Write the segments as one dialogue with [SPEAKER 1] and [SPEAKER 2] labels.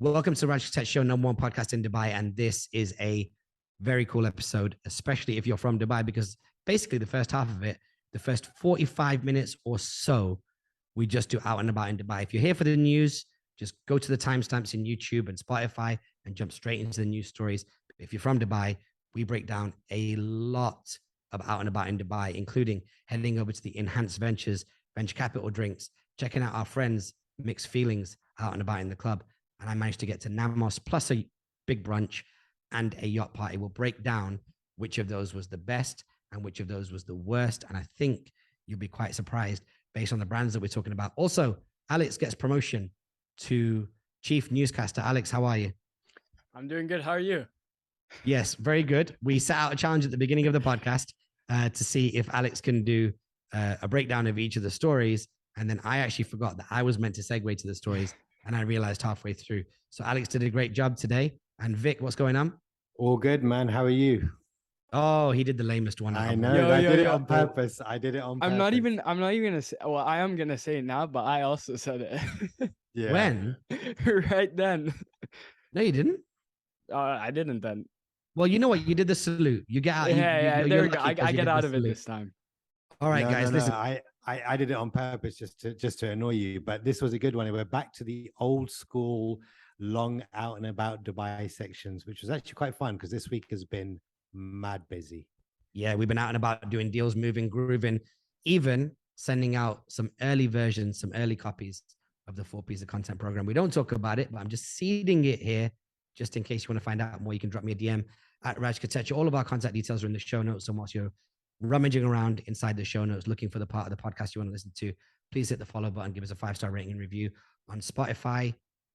[SPEAKER 1] Welcome to Raj Kotecha Show, #1 podcast in Dubai. And this is a very cool episode, especially if you're from Dubai, because basically the first half of it, the first 45 minutes or so, we just do out and about in Dubai. If you're here for the news, just go to the timestamps in YouTube and Spotify and jump straight into the news stories. If you're from Dubai, we break down a lot of out and about in Dubai, including heading over to the Enhanced Ventures, venture capital drinks, checking out our friends, Mixed Feelings out and about in the club. And I managed to get to Nammos plus a big brunch and a yacht party. We'll break down which of those was the best and which of those was the worst. And I think you'll be quite surprised based on the brands that we're talking about. Also, Alex gets promotion to Chief Newscaster. Alex, how are you?
[SPEAKER 2] I'm doing good. How are you?
[SPEAKER 1] Yes, very good. We set out a challenge at the beginning of the podcast to see if Alex can do a breakdown of each of the stories. And then I actually forgot that I was meant to segue to the stories. And I realized halfway through. So Alex did a great job today. And Vik, what's going on?
[SPEAKER 3] All good, man. How are you?
[SPEAKER 1] Oh, he did the lamest one.
[SPEAKER 3] I know. I did it on purpose. I did it on purpose.
[SPEAKER 2] I'm not even gonna say, well, I am gonna say it now, but I also said it.
[SPEAKER 3] Yeah.
[SPEAKER 1] When?
[SPEAKER 2] Right then.
[SPEAKER 1] No, you didn't.
[SPEAKER 2] I didn't then.
[SPEAKER 1] Well, you know what? You did the salute. You get out.
[SPEAKER 2] Yeah, there we go. I get out of it this time.
[SPEAKER 1] All right, guys. Listen.
[SPEAKER 3] I did it on purpose just to annoy you, but this was a good one. We're back to the old school, long out and about Dubai sections, which was actually quite fun because this week has been mad busy.
[SPEAKER 1] Yeah, we've been out and about doing deals, moving, grooving, even sending out some early versions, some early copies of the 4 piece of content program. We don't talk about it, but I'm just seeding it here just in case you want to find out more. You can drop me a DM at Raj Kotecha. All of our contact details are in the show notes. And whilst you're rummaging around inside the show notes, looking for the part of the podcast you want to listen to, please hit the follow button, give us a 5-star rating and review on Spotify,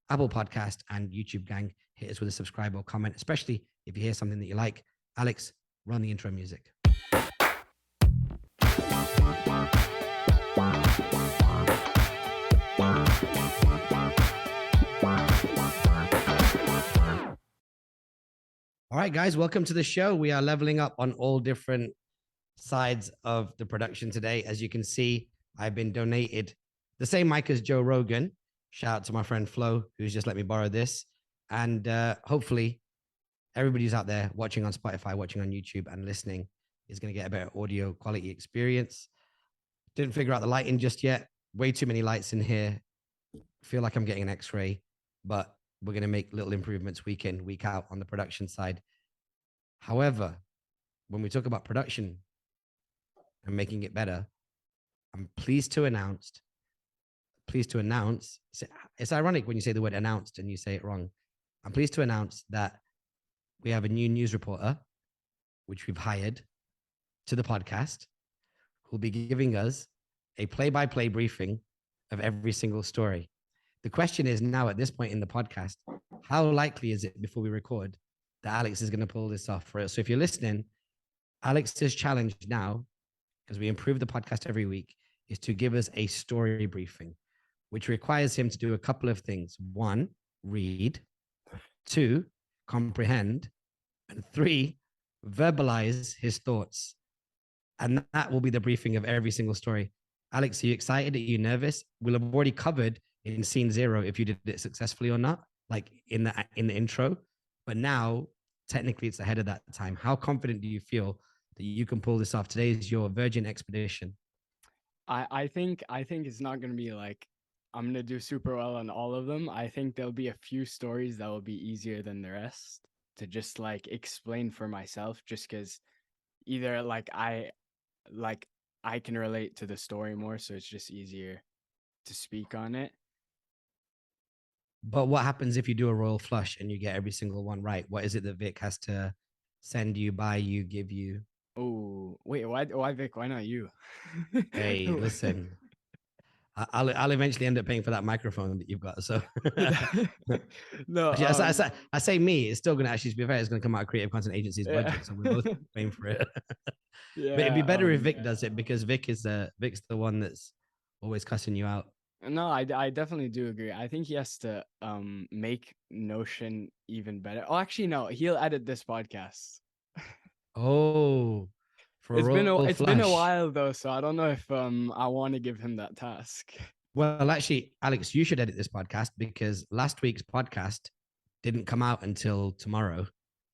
[SPEAKER 1] Apple Podcast, and YouTube gang. Hit us with a subscribe or comment, especially if you hear something that you like. Alex, run the intro music. All right, guys, welcome to the show. We are leveling up on all different sides of the production today. As you can see, I've been donated the same mic as Joe Rogan. Shout out to my friend Flo, who's just let me borrow this. And hopefully everybody who's out there watching on Spotify, watching on YouTube and listening is going to get a better audio quality experience. Didn't figure out the lighting just yet. Way too many lights in here. Feel like I'm getting an X-ray, but we're going to make little improvements week in, week out on the production side. However, when we talk about production and making it better, I'm pleased to announce, it's ironic when you say the word announced and you say it wrong. I'm pleased to announce that we have a new news reporter, which we've hired to the podcast, who'll be giving us a play-by-play briefing of every single story. The question is now at this point in the podcast, how likely is it before we record that Alex is going to pull this off for us? So if you're listening, Alex's challenge now, because we improve the podcast every week, is to give us a story briefing, which requires him to do a couple of things. 1, read. 2, comprehend. And 3, verbalize his thoughts. And that will be the briefing of every single story. Alex, are you excited? Are you nervous? We'll have already covered in scene 0 if you did it successfully or not, like in the intro. But now, technically, it's ahead of that time. How confident do you feel that you can pull this off? Today is your virgin expedition.
[SPEAKER 2] I think it's not going to be like I'm going to do super well on all of them. I think there'll be a few stories that will be easier than the rest to just like explain for myself, just because either I can relate to the story more, so it's just easier to speak on it.
[SPEAKER 1] But what happens if you do a royal flush and you get every single one right? What is it that Vik has to send you, buy you, give you?
[SPEAKER 2] Oh, wait, why Vik? Why not you?
[SPEAKER 1] Hey, listen, I'll eventually end up paying for that microphone that you've got. So
[SPEAKER 2] no,
[SPEAKER 1] actually, I say me, it's still going to actually, to be fair, it's going to come out of Creative Content Agency's budget. So we're both paying for it.
[SPEAKER 2] Yeah,
[SPEAKER 1] but it'd be better if Vik does it, because Vik's the one that's always cussing you out.
[SPEAKER 2] No, I definitely do agree. I think he has to make Notion even better. Oh, actually, no, he'll edit this podcast.
[SPEAKER 1] Oh,
[SPEAKER 2] it's been a while though, so I don't know if I want to give him that task.
[SPEAKER 1] Well, actually, Alex, you should edit this podcast because last week's podcast didn't come out until tomorrow.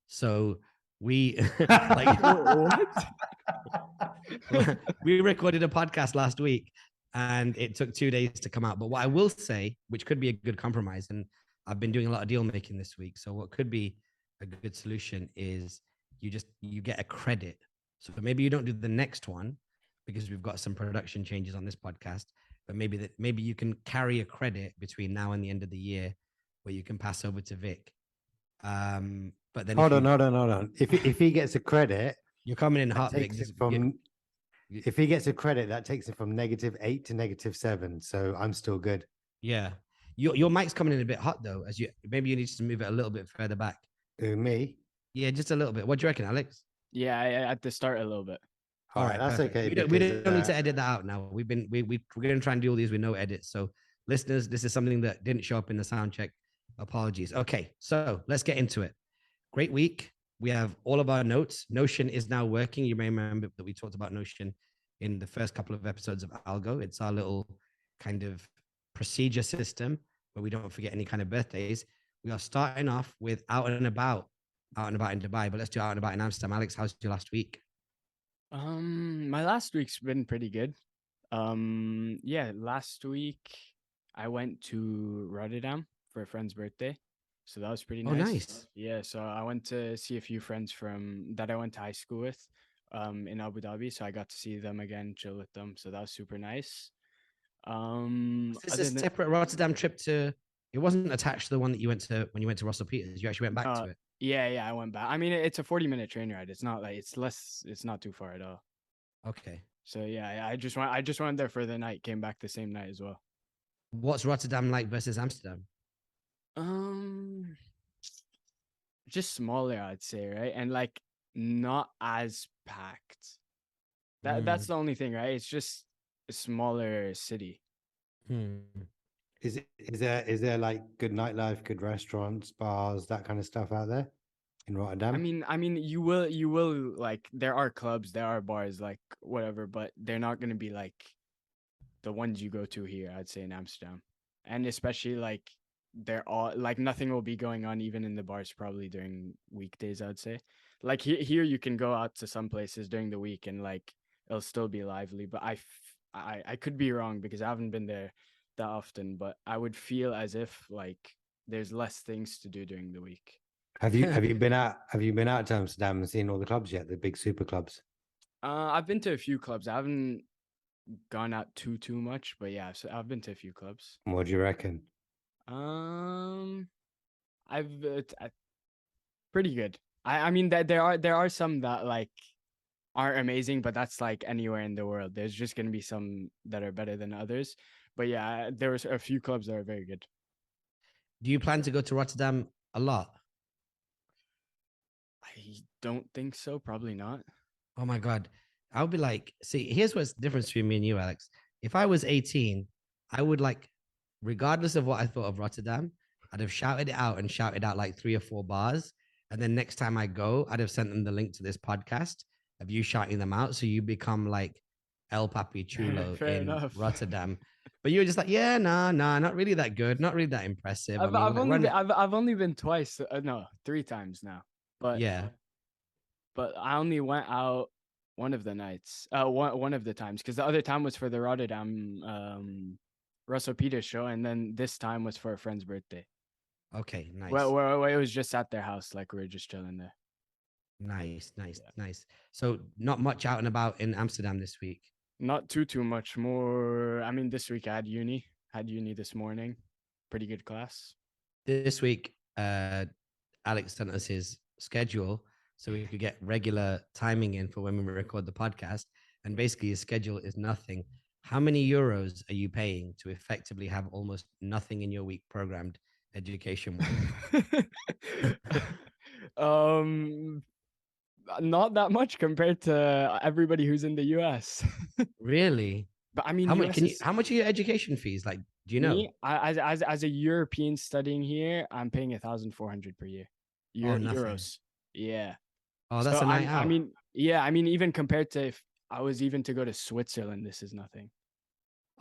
[SPEAKER 1] So we we recorded a podcast last week and it took 2 days to come out. But what I will say, which could be a good compromise, and I've been doing a lot of deal making this week. So what could be a good solution is you get a credit. So maybe you don't do the next one because we've got some production changes on this podcast, but maybe you can carry a credit between now and the end of the year where you can pass over to Vik. But then
[SPEAKER 3] hold on. If he gets a credit,
[SPEAKER 1] you're coming in hot, Vik.
[SPEAKER 3] If he gets a credit, that takes it from -8 to -7. So I'm still good.
[SPEAKER 1] Yeah. Your mic's coming in a bit hot though, maybe you need to move it a little bit further back.
[SPEAKER 3] Me?
[SPEAKER 1] Yeah, just a little bit. What do you reckon, Alex?
[SPEAKER 2] Yeah, at the start a little bit.
[SPEAKER 3] All right, that's
[SPEAKER 1] perfect.
[SPEAKER 3] okay.
[SPEAKER 1] We don't need to edit that out now. We're going to try and do all these with no edits. So listeners, this is something that didn't show up in the sound check. Apologies. Okay, so let's get into it. Great week. We have all of our notes. Notion is now working. You may remember that we talked about Notion in the first couple of episodes of ALGO. It's our little kind of procedure system where we don't forget any kind of birthdays. We are starting off with out and about in Dubai, but let's do out and about in Amsterdam. Alex, how's your last week?
[SPEAKER 2] My last week's been pretty good. Yeah, last week I went to Rotterdam for a friend's birthday. So that was pretty nice.
[SPEAKER 1] Oh, nice.
[SPEAKER 2] Yeah, so I went to see a few friends that I went to high school with in Abu Dhabi. So I got to see them again, chill with them. So that was super nice.
[SPEAKER 1] Is this a separate Rotterdam trip it wasn't attached to the one that you went to when you went to Russell Peters. You actually went back to it.
[SPEAKER 2] Yeah, I went back. I mean, it's a 40-minute train ride. It's not like it's not too far at all.
[SPEAKER 1] Okay.
[SPEAKER 2] So yeah, I just went there for the night, came back the same night as well.
[SPEAKER 1] What's Rotterdam like versus Amsterdam?
[SPEAKER 2] Just smaller, I'd say, right? And like not as packed. That's the only thing, right? It's just a smaller city.
[SPEAKER 3] Is there like good nightlife, good restaurants, bars, that kind of stuff out there in Rotterdam?
[SPEAKER 2] I mean, you will like there are clubs, there are bars, like whatever, but they're not gonna be like the ones you go to here, I'd say, in Amsterdam. And especially like they're all like nothing will be going on even in the bars probably during weekdays, I'd say. Like here you can go out to some places during the week and like it'll still be lively, but I could be wrong because I haven't been there that often, but I would feel as if like there's less things to do during the week.
[SPEAKER 3] Have you been out to Amsterdam and seen all the clubs yet, the big super clubs?
[SPEAKER 2] I've been to a few clubs. I haven't gone out too much, but yeah, so I've been to a few clubs.
[SPEAKER 3] What do you reckon?
[SPEAKER 2] I've pretty good. I mean that there are some that like aren't amazing, but that's like anywhere in the world. There's just gonna be some that are better than others. But yeah, there was a few clubs that are very good.
[SPEAKER 1] Do you plan to go to Rotterdam a lot?
[SPEAKER 2] I don't think so. Probably not.
[SPEAKER 1] Oh my God. I would be like, see, here's what's the difference between me and you, Alex. If I was 18, I would like, regardless of what I thought of Rotterdam, I'd have shouted it out and shouted out like 3 or 4 bars. And then next time I go, I'd have sent them the link to this podcast of you shouting them out. So you become like El Papi Chulo in Rotterdam. But you were just like, yeah, nah, not really that good. Not really that impressive.
[SPEAKER 2] I've only been twice. No, 3 times now. But
[SPEAKER 1] yeah.
[SPEAKER 2] But I only went out one of the nights. One of the times. Because the other time was for the Rotterdam Russell Peters show. And then this time was for a friend's birthday.
[SPEAKER 1] Okay, nice.
[SPEAKER 2] Well, it was just at their house, like we were just chilling there.
[SPEAKER 1] Nice. So not much out and about in Amsterdam this week.
[SPEAKER 2] Not too much more. I mean, this week I had uni this morning. Pretty good class.
[SPEAKER 1] This week, Alex sent us his schedule so we could get regular timing in for when we record the podcast. And basically his schedule is nothing. How many euros are you paying to effectively have almost nothing in your week programmed education?
[SPEAKER 2] Not that much compared to everybody who's in the US.
[SPEAKER 1] Really?
[SPEAKER 2] But I mean,
[SPEAKER 1] how much are your education fees? Like, do you know?
[SPEAKER 2] Me, as a European studying here, I'm paying 1,400 per year. Euros. Yeah.
[SPEAKER 1] Oh, that's a night out.
[SPEAKER 2] I mean, even compared to if I was even to go to Switzerland, this is nothing.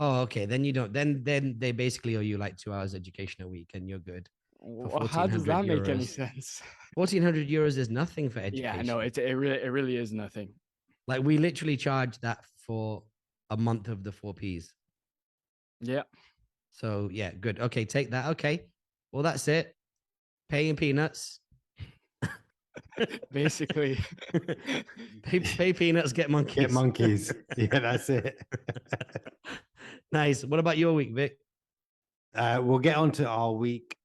[SPEAKER 1] Oh, okay. Then you don't. Then they basically owe you like 2 hours education a week, and you're good for
[SPEAKER 2] How does that make any
[SPEAKER 1] €1,400.
[SPEAKER 2] sense?
[SPEAKER 1] €1,400 is nothing for
[SPEAKER 2] Yeah,
[SPEAKER 1] education.
[SPEAKER 2] no, it really is nothing.
[SPEAKER 1] Like we literally charge that for a month of the 4Ps.
[SPEAKER 2] Yeah.
[SPEAKER 1] So yeah, good. Okay, take that. Okay. Well, that's it. Paying peanuts.
[SPEAKER 2] Basically.
[SPEAKER 1] Pay peanuts, get monkeys.
[SPEAKER 3] Get monkeys. Yeah, that's it.
[SPEAKER 1] Nice. What about your week, Vic?
[SPEAKER 3] We'll get on to our week,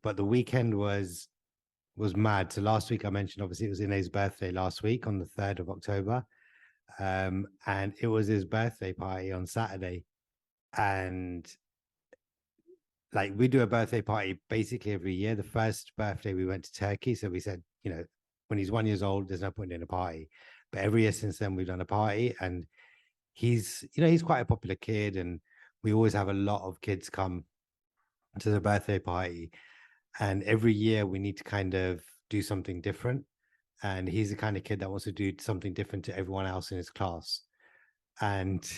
[SPEAKER 3] but the weekend was mad. So last week I mentioned, obviously, it was Ine's birthday last week on the 3rd of October. And it was his birthday party on Saturday. And like we do a birthday party basically every year. The first birthday we went to Turkey. So we said, you know, when he's 1 year old, there's no point in a party. But every year since then, we've done a party. And he's, you know, he's quite a popular kid. And we always have a lot of kids come to the birthday party. And every year we need to kind of do something different. And he's the kind of kid that wants to do something different to everyone else in his class. And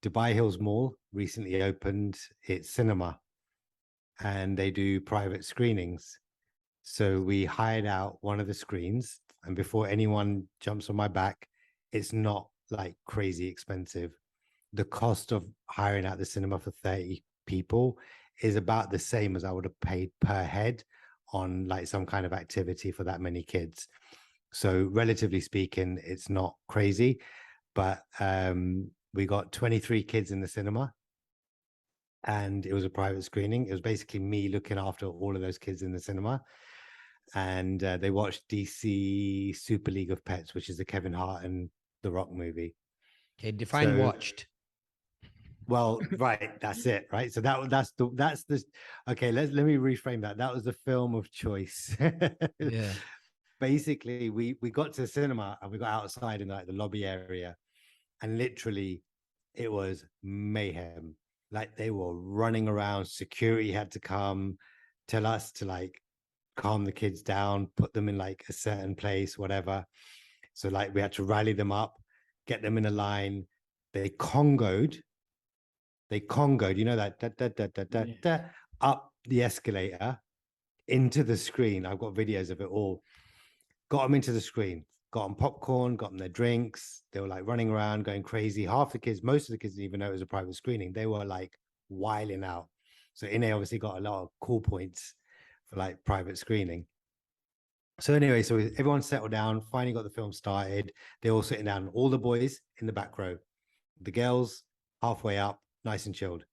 [SPEAKER 3] Dubai Hills Mall recently opened its cinema, and they do private screenings. So we hired out one of the screens, and before anyone jumps on my back, it's not like crazy expensive. The cost of hiring out the cinema for 30 people is about the same as I would have paid per head on like some kind of activity for that many kids. So relatively speaking, it's not crazy, but we got 23 kids in the cinema, and it was a private screening. It was basically me looking after all of those kids in the cinema. And they watched DC Super League of Pets, which is the Kevin Hart and The Rock movie.
[SPEAKER 1] Okay, define watched.
[SPEAKER 3] Well, right, that's it, right? So that's the okay, let me reframe that. That was the film of choice.
[SPEAKER 1] Yeah.
[SPEAKER 3] Basically, we got to the cinema and we got outside in like the lobby area, and literally it was mayhem. Like they were running around, security had to come tell us to like calm the kids down, put them in like a certain place, whatever. So like we had to rally them up, get them in a line. They congoed, you know, that up the escalator into the screen. I've got videos of it all. Got them into the screen, got them popcorn, got them their drinks. They were like running around, going crazy. Half the kids, most of the kids didn't even know it was a private screening. They were like wiling out. So Ine obviously got a lot of cool points for like private screening. So anyway, so everyone settled down, finally got the film started. They're all sitting down, all the boys in the back row, the girls halfway up, nice and chilled.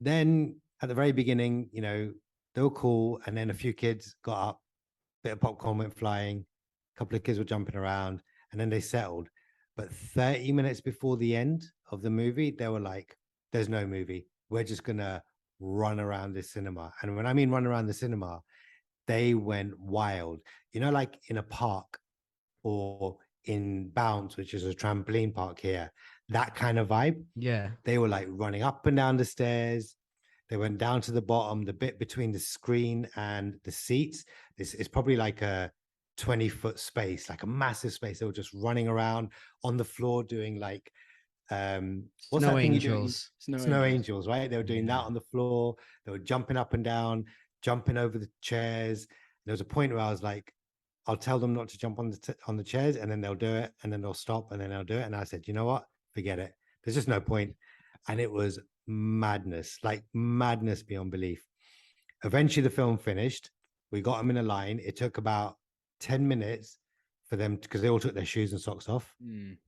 [SPEAKER 3] Then at the very beginning, you know, they were cool. And then a few kids got up, bit of popcorn went flying, a couple of kids were jumping around, and then they settled. But 30 minutes before the end of the movie, they were like, there's no movie. We're just going to run around this cinema. And when I mean run around the cinema, they went wild. You know, like in a park or in Bounce, which is a trampoline park here, that kind of vibe.
[SPEAKER 1] Yeah.
[SPEAKER 3] They were like running up and down the stairs. They went down to the bottom, the bit between the screen and the seats. This is probably like a 20-foot space, like a massive space. They were just running around on the floor doing like what's
[SPEAKER 1] Snow
[SPEAKER 3] that thing
[SPEAKER 1] angels.
[SPEAKER 3] Snow angels, right? They were doing
[SPEAKER 1] Yeah.
[SPEAKER 3] that on the floor. They were jumping up and down, jumping over the chairs. There was a point where I was like, I'll tell them not to jump on the chairs, and then they'll do it, and then they'll stop, and then they'll do it. And I said, you know what? Forget it. There's just no point. And it was madness, like madness beyond belief. Eventually, the film finished. We got them in a line. It took about 10 minutes for them, because they all took their shoes and socks off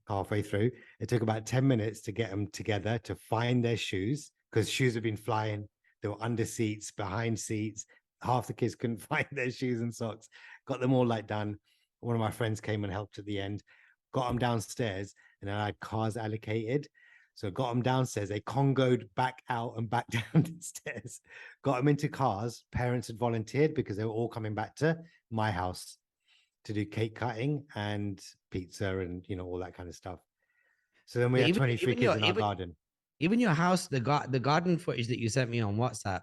[SPEAKER 3] halfway through. It took about 10 minutes to get them together to find their shoes, because shoes have been flying. They were under seats, behind seats. Half the kids couldn't find their shoes and socks. Got them all like done. One of my friends came and helped at the end, got them downstairs, and then I had cars allocated. So got them downstairs. They congoed back out and back down the stairs. Got them into cars. Parents had volunteered because they were all coming back to my house to do cake cutting and pizza and, you know, all that kind of stuff. So then we had 23 kids in our garden.
[SPEAKER 1] Even your house, the garden footage that you sent me on WhatsApp,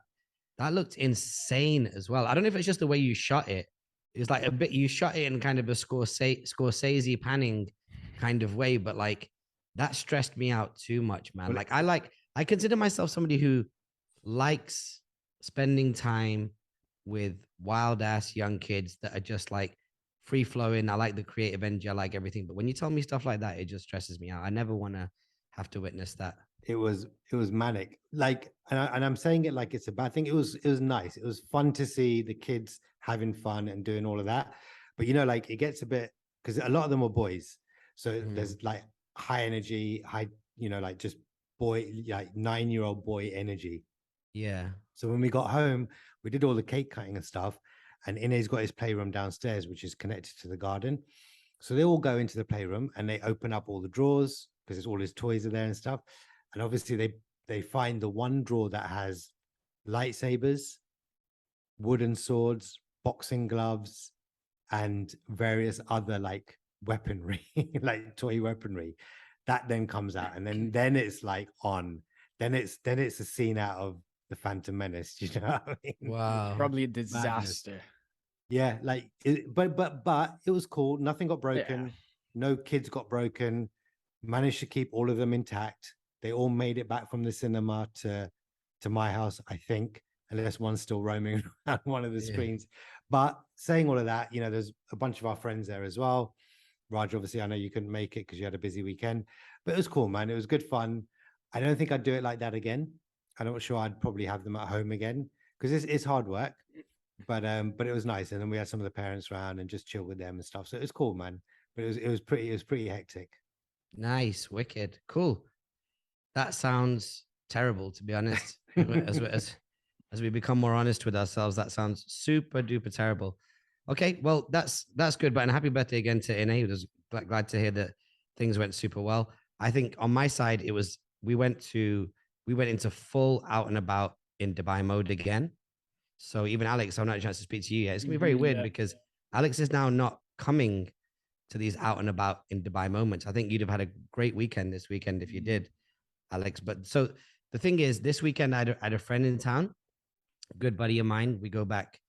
[SPEAKER 1] that looked insane as well. I don't know if it's just the way you shot it. It was like a bit, you shot it in kind of a Scorsese panning kind of way, but like that stressed me out too much, man.
[SPEAKER 3] Well,
[SPEAKER 1] I consider myself somebody who likes spending time with wild ass young kids that are just like free flowing. I like the creative energy. I like everything. But when you tell me stuff like that, it just stresses me out. I never want to have to witness that.
[SPEAKER 3] it was manic. Like, and I'm saying it like it's a bad thing. It was nice. It was fun to see the kids having fun and doing all of that. But like it gets a bit, because a lot of them were boys. So there's like high energy, high, like just boy, like 9-year-old boy energy.
[SPEAKER 1] Yeah.
[SPEAKER 3] So when we got home, we did all the cake cutting and stuff. And Ine's got his playroom downstairs, which is connected to the garden. So they all go into the playroom and they open up all the drawers because all his toys are there and stuff. And obviously they find the one drawer that has lightsabers, wooden swords, boxing gloves, and various other like weaponry, like toy weaponry. That then comes out, and then it's like on. Then it's a scene out of the Phantom Menace. You know what I mean?
[SPEAKER 1] Wow.
[SPEAKER 2] Probably a
[SPEAKER 3] Madness.
[SPEAKER 2] disaster.
[SPEAKER 3] Yeah, like but it was cool. Nothing got broken. No kids got broken. Managed to keep all of them intact. They all made it back from the cinema to my house, I think, unless one's still roaming around one of the screens. But saying all of that, there's a bunch of our friends there as well. Raj, obviously, I know you couldn't make it because you had a busy weekend, but it was cool, man. It was good fun. I don't think I'd do it like that again. I'm not sure I'd probably have them at home again because it's hard work. But it was nice, and then we had some of the parents around and just chill with them and stuff. So it was cool, man. But it was pretty hectic.
[SPEAKER 1] Nice, wicked, cool. That sounds terrible, to be honest. As we become more honest with ourselves, that sounds super duper terrible. Okay, well that's good. But and happy birthday again to Ine. Was glad to hear that things went super well. I think on my side, it was we went into full out and about in Dubai mode again. So even Alex, I've not had a chance to speak to you yet. It's gonna be very weird because Alex is now not coming to these out and about in Dubai moments. I think you'd have had a great weekend this weekend if you did, Alex. But so the thing is, this weekend I had a friend in town, a good buddy of mine. We go back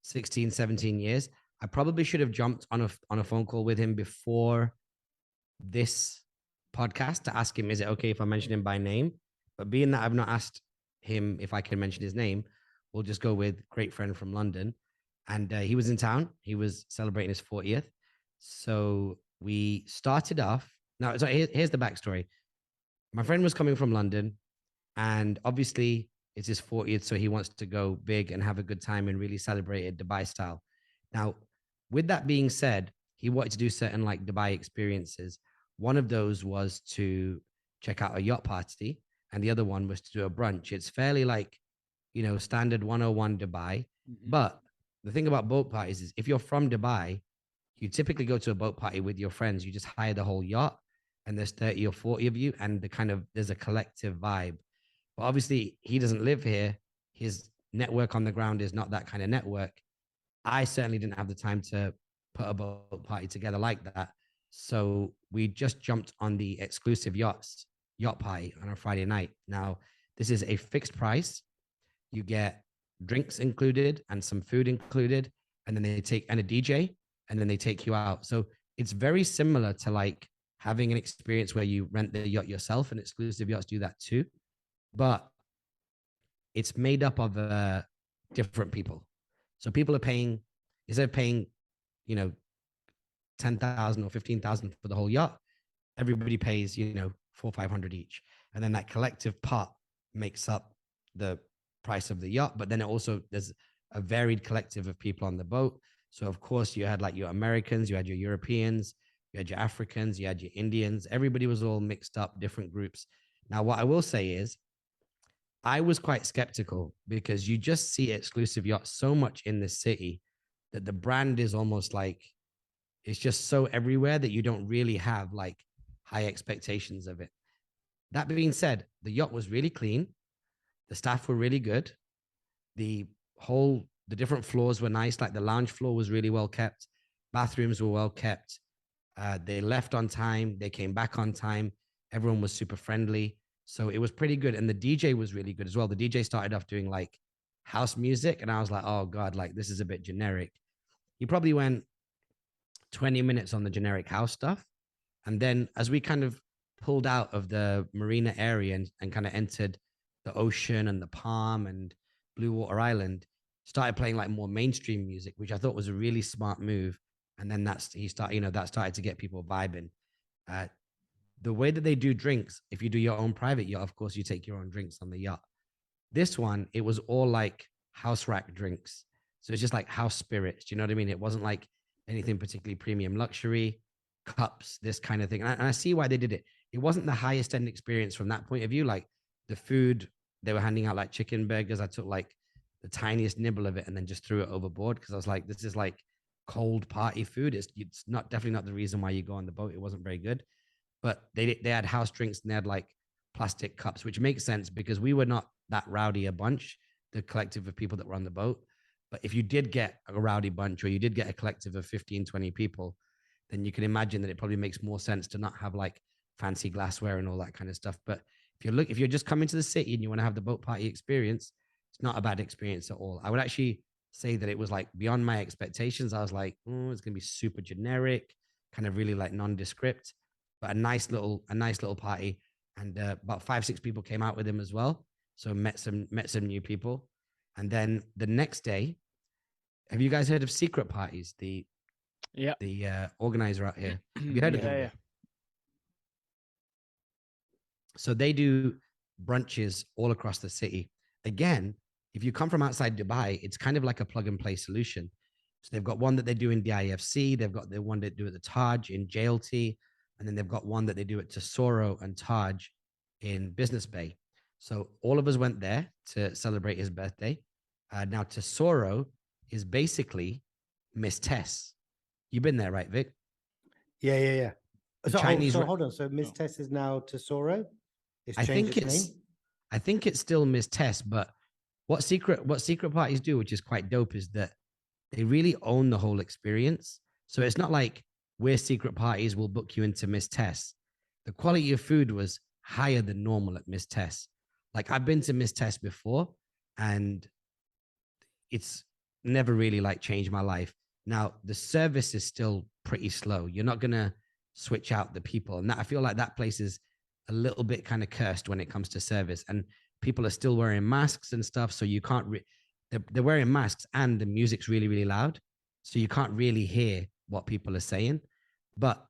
[SPEAKER 1] 16, 17 years. I probably should have jumped on a phone call with him before this podcast to ask him, is it okay if I mention him by name? But being that I've not asked him if I can mention his name, we'll just go with great friend from London. And he was in town. He was celebrating his 40th. So we started off. Now, so here's the backstory. My friend was coming from London, and obviously it's his 40th, so he wants to go big and have a good time and really celebrate it Dubai style. Now, with that being said, he wanted to do certain like Dubai experiences. One of those was to check out a yacht party, and the other one was to do a brunch. It's fairly like, standard 101 Dubai. But the thing about boat parties is if you're from Dubai, you typically go to a boat party with your friends. You just hire the whole yacht, and there's 30 or 40 of you, and there's a collective vibe. But obviously, he doesn't live here. His network on the ground is not that kind of network. I certainly didn't have the time to put a boat party together like that. So we just jumped on the Xclusive yacht party on a Friday night. Now, this is a fixed price. You get drinks included and some food included, and then a DJ, and then they take you out. So it's very similar to like having an experience where you rent the yacht yourself, and Exclusive yachts do that too. But it's made up of different people. So people are paying, instead of paying, 10,000 or 15,000 for the whole yacht, everybody pays, 400 or 500 each. And then that collective pot makes up the price of the yacht. But then there's a varied collective of people on the boat. So of course you had like your Americans, you had your Europeans, you had your Africans, you had your Indians. Everybody was all mixed up, different groups. Now, what I will say is I was quite skeptical because you just see Exclusive yachts so much in the city that the brand is almost like, it's just so everywhere that you don't really have like high expectations of it. That being said, the yacht was really clean. The staff were really good. The different floors were nice. Like the lounge floor was really well kept. Bathrooms were well kept. They left on time. They came back on time. Everyone was super friendly. So it was pretty good. And the DJ was really good as well. The DJ started off doing like house music. And I was like, oh God, like this is a bit generic. He probably went 20 minutes on the generic house stuff. And then as we kind of pulled out of the marina area and kind of entered the ocean and the palm and Blue Water Island, started playing like more mainstream music, which I thought was a really smart move. And then that started to get people vibing. The way that they do drinks, if you do your own private yacht, of course you take your own drinks on the yacht. This one, it was all like house rack drinks. So it's just like house spirits. Do you know what I mean? It wasn't like anything particularly premium luxury, cups, this kind of thing. And I see why they did it. It wasn't the highest end experience from that point of view. Like the food, they were handing out like chicken burgers. I took like the tiniest nibble of it and then just threw it overboard because I was like, this is like cold party food. It's not definitely not the reason why you go on the boat. It wasn't very good. But they had house drinks and they had like plastic cups, which makes sense because we were not that rowdy a bunch, the collective of people that were on the boat. But if you did get a rowdy bunch or you did get a collective of 15, 20 people, then you can imagine that it probably makes more sense to not have like fancy glassware and all that kind of stuff. But if you're just coming to the city and you want to have the boat party experience, it's not a bad experience at all. I would actually say that it was like beyond my expectations. I was like, oh, it's going to be super generic, kind of really like nondescript, but a nice little party. And about 5-6 people came out with him as well. So met some new people. And then the next day, have you guys heard of Secret Parties? The organizer out here. Have you heard of them?
[SPEAKER 2] Yeah.
[SPEAKER 1] So they do brunches all across the city. Again, if you come from outside Dubai, it's kind of like a plug and play solution. So they've got one that they do in the IFC. They've got the one that do at the Taj in JLT. And then they've got one that they do at Tesoro and Taj in Business Bay. So all of us went there to celebrate his birthday. Now Tesoro is basically Miss Tess. You've been there, right, Vik?
[SPEAKER 3] Yeah. So,
[SPEAKER 1] Chinese
[SPEAKER 3] hold on. So Miss Tess is now Tesoro?
[SPEAKER 1] I think it's still Miss Tess, but what secret parties do, which is quite dope, is that they really own the whole experience. So it's not like we're secret parties, we'll book you into Miss Tess. The quality of food was higher than normal at Miss Tess. Like I've been to Miss Tess before and it's never really like changed my life. Now the service is still pretty slow. You're not going to switch out the people. And that, I feel like that place is a little bit kind of cursed when it comes to service, and people are still wearing masks and stuff. So you can't, they're wearing masks and the music's really, really loud. So you can't really hear what people are saying, but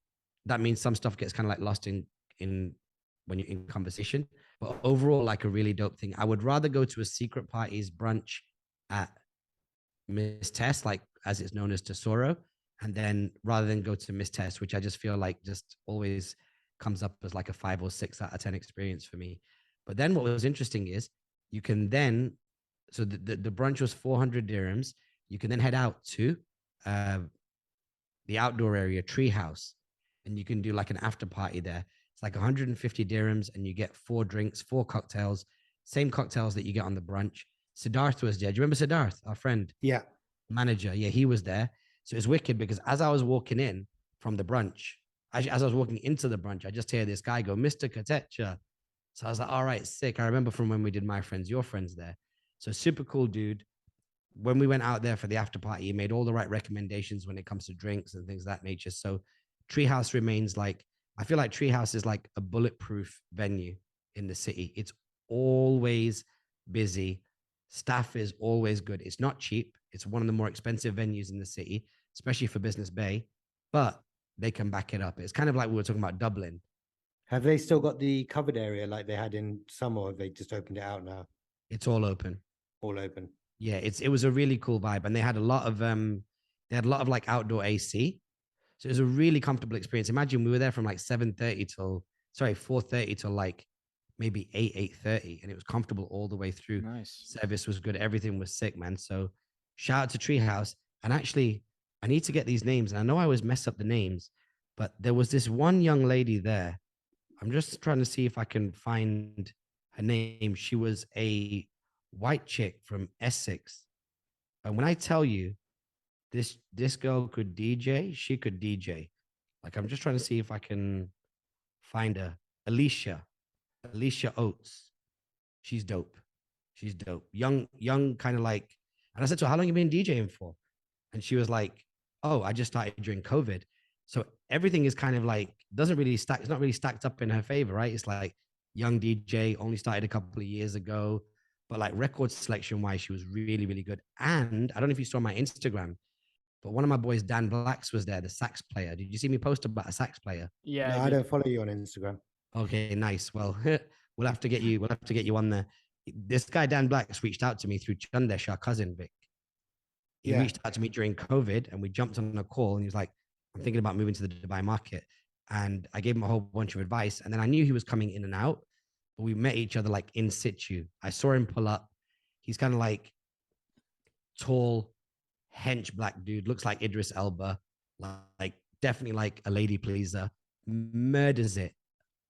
[SPEAKER 1] that means some stuff gets kind of like lost in when you're in conversation. But overall, like a really dope thing. I would rather go to a secret parties brunch at Miss Tess, like as it's known as Tesoro, and then rather than go to Miss Tess, which I just feel like just always comes up as like a 5 or 6 out of 10 experience for me. But then what was interesting is you can then, so the brunch was 400 dirhams. You can then head out to the outdoor area, Treehouse, and you can do like an after party there. It's like 150 dirhams and you get 4 drinks, 4 cocktails, same cocktails that you get on the brunch. Siddharth was there. Do you remember Siddharth, our friend?
[SPEAKER 3] Yeah.
[SPEAKER 1] Manager. Yeah, he was there. So it was wicked because as I was walking in from the brunch, as I was walking into the brunch, I just hear this guy go, Mr. Kotecha. So I was like, all right, sick. I remember from when we did My Friends, Your Friends there. So super cool dude. When we went out there for the after party, he made all the right recommendations when it comes to drinks and things of that nature. So Treehouse remains like, I feel like Treehouse is like a bulletproof venue in the city. It's always busy. Staff is always good. It's not cheap. It's one of the more expensive venues in the city, especially for Business Bay, but they can back it up. It's kind of like we were talking about Dublin.
[SPEAKER 3] Have they still got the covered area like they had in summer, or have they just opened it out now?
[SPEAKER 1] It's all open.
[SPEAKER 3] All open.
[SPEAKER 1] Yeah, it was a really cool vibe. And they had a lot of like outdoor AC. So it was a really comfortable experience. Imagine we were there from like 4:30 till like maybe 8:30, and it was comfortable all the way through.
[SPEAKER 2] Nice.
[SPEAKER 1] Service was good. Everything was sick, man. So shout out to Treehouse. And actually, I need to get these names. And I know I always mess up the names, but there was this one young lady there. I'm just trying to see if I can find her name. She was a white chick from Essex. And when I tell you this girl could DJ, she could DJ. Like, I'm just trying to see if I can find her. Alicia Oates. She's dope. Young, kind of like, and I said to her, how long have you been DJing for? And she was like, oh, I just started during COVID. So everything is kind of like, doesn't really stack. It's not really stacked up in her favor, right? It's like young DJ, only started a couple of years ago, but like record selection wise, she was really, really good. And I don't know if you saw my Instagram, but one of my boys, Dan Blacks, was there, the sax player. Did you see me post about a sax player?
[SPEAKER 2] Yeah,
[SPEAKER 3] No, I don't follow you on Instagram.
[SPEAKER 1] Okay, nice. Well, we'll have to get you. We'll have to get you on there. This guy Dan Blacks reached out to me through Chandesh, our cousin Vik. He reached out to me during COVID, and we jumped on a call. And he was like, "I'm thinking about moving to the Dubai market." And I gave him a whole bunch of advice. And then I knew he was coming in and out, but we met each other like in situ. I saw him pull up. He's kind of like tall, hench black dude, looks like Idris Elba, like definitely like a lady pleaser, murders it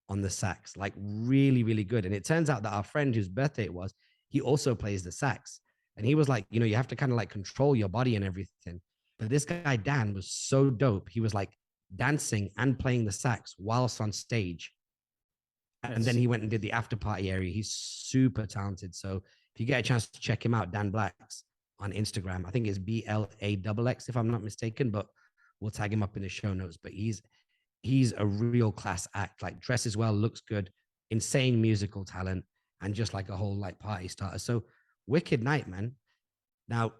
[SPEAKER 1] on the sax, like really, really good. And it turns out that our friend whose birthday it was, he also plays the sax. And he was like, you know, you have to kind of like control your body and everything. But this guy, Dan, was so dope. He was like dancing and playing the sax whilst on stage. And then he went and did the after party area. He's super talented. So if you get a chance to check him out, Dan Blacks on Instagram, I think it's BLAXX, if I'm not mistaken, but we'll tag him up in the show notes. But he's a real class act, like dresses well, looks good, insane musical talent, and just like a whole like party starter. So wicked night, man. Now,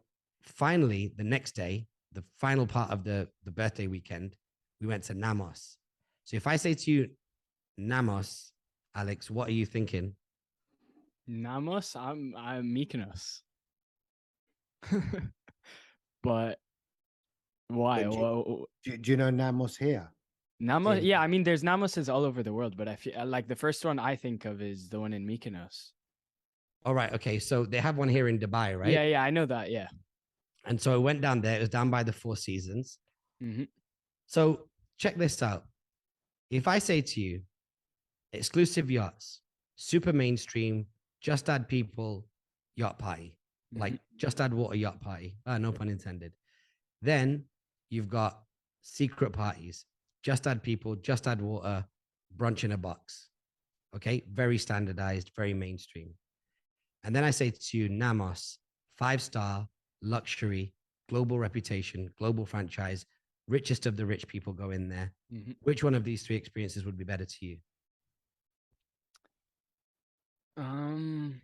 [SPEAKER 1] finally, the next day, the final part of the birthday weekend, we went to Nammos. So if I say to you, Nammos, Alex, what are you thinking?
[SPEAKER 2] Nammos, I'm Mykonos. But why?
[SPEAKER 3] Do you know Nammos here?
[SPEAKER 2] Nammos, yeah, I mean, there's Nammoses all over the world, but I feel like the first one I think of is the one in Mykonos.
[SPEAKER 1] All right, okay, so they have one here in Dubai, right?
[SPEAKER 2] Yeah, I know that, yeah.
[SPEAKER 1] And so I went down there. It was down by the Four Seasons.
[SPEAKER 2] Mm-hmm.
[SPEAKER 1] So check this out. If I say to you, exclusive yachts, super mainstream, just add people, yacht party, like just add water yacht party, no pun intended. Then you've got secret parties, just add people, just add water, brunch in a box. Okay, very standardized, very mainstream. And then I say to you, Nammos, 5-star, luxury, global reputation, global franchise, richest of the rich people go in there. Mm-hmm. Which one of these three experiences would be better to you?
[SPEAKER 2] From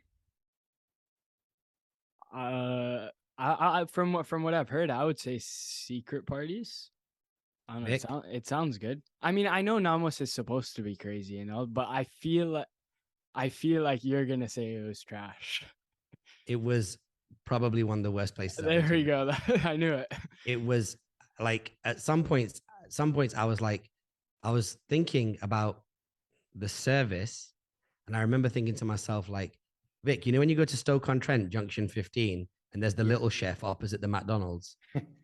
[SPEAKER 2] what I've heard, I would say secret parties. I don't know. It sounds good. I mean, I know Nammos is supposed to be crazy and all, but I feel like you're gonna say it was trash.
[SPEAKER 1] It was probably one of the worst places.
[SPEAKER 2] There we go. I knew it.
[SPEAKER 1] It was like at some points I was thinking about the service, and I remember thinking to myself, like, Vik, you know when you go to Stoke-on-Trent, Junction 15, and there's the Little Chef opposite the McDonald's?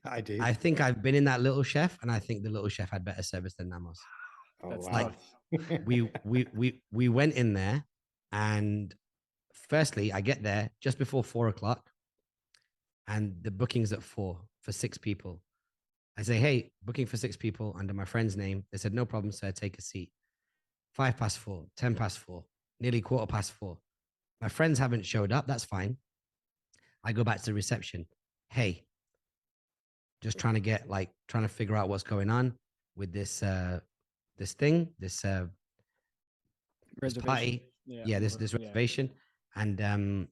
[SPEAKER 3] I do.
[SPEAKER 1] I think I've been in that Little Chef, and I think the Little Chef had better service than Nammos.
[SPEAKER 3] Oh,
[SPEAKER 2] that's
[SPEAKER 3] wow.
[SPEAKER 1] Like we went in there, and firstly, I get there just before 4:00, and the booking's at 4 for 6 people. I say, hey, booking for 6 people under my friend's name. They said, no problem, sir. Take a seat. 4:05, 4:10, nearly 4:15. My friends haven't showed up. That's fine. I go back to the reception. Hey, just trying to figure out what's going on with this party. Yeah, this reservation. And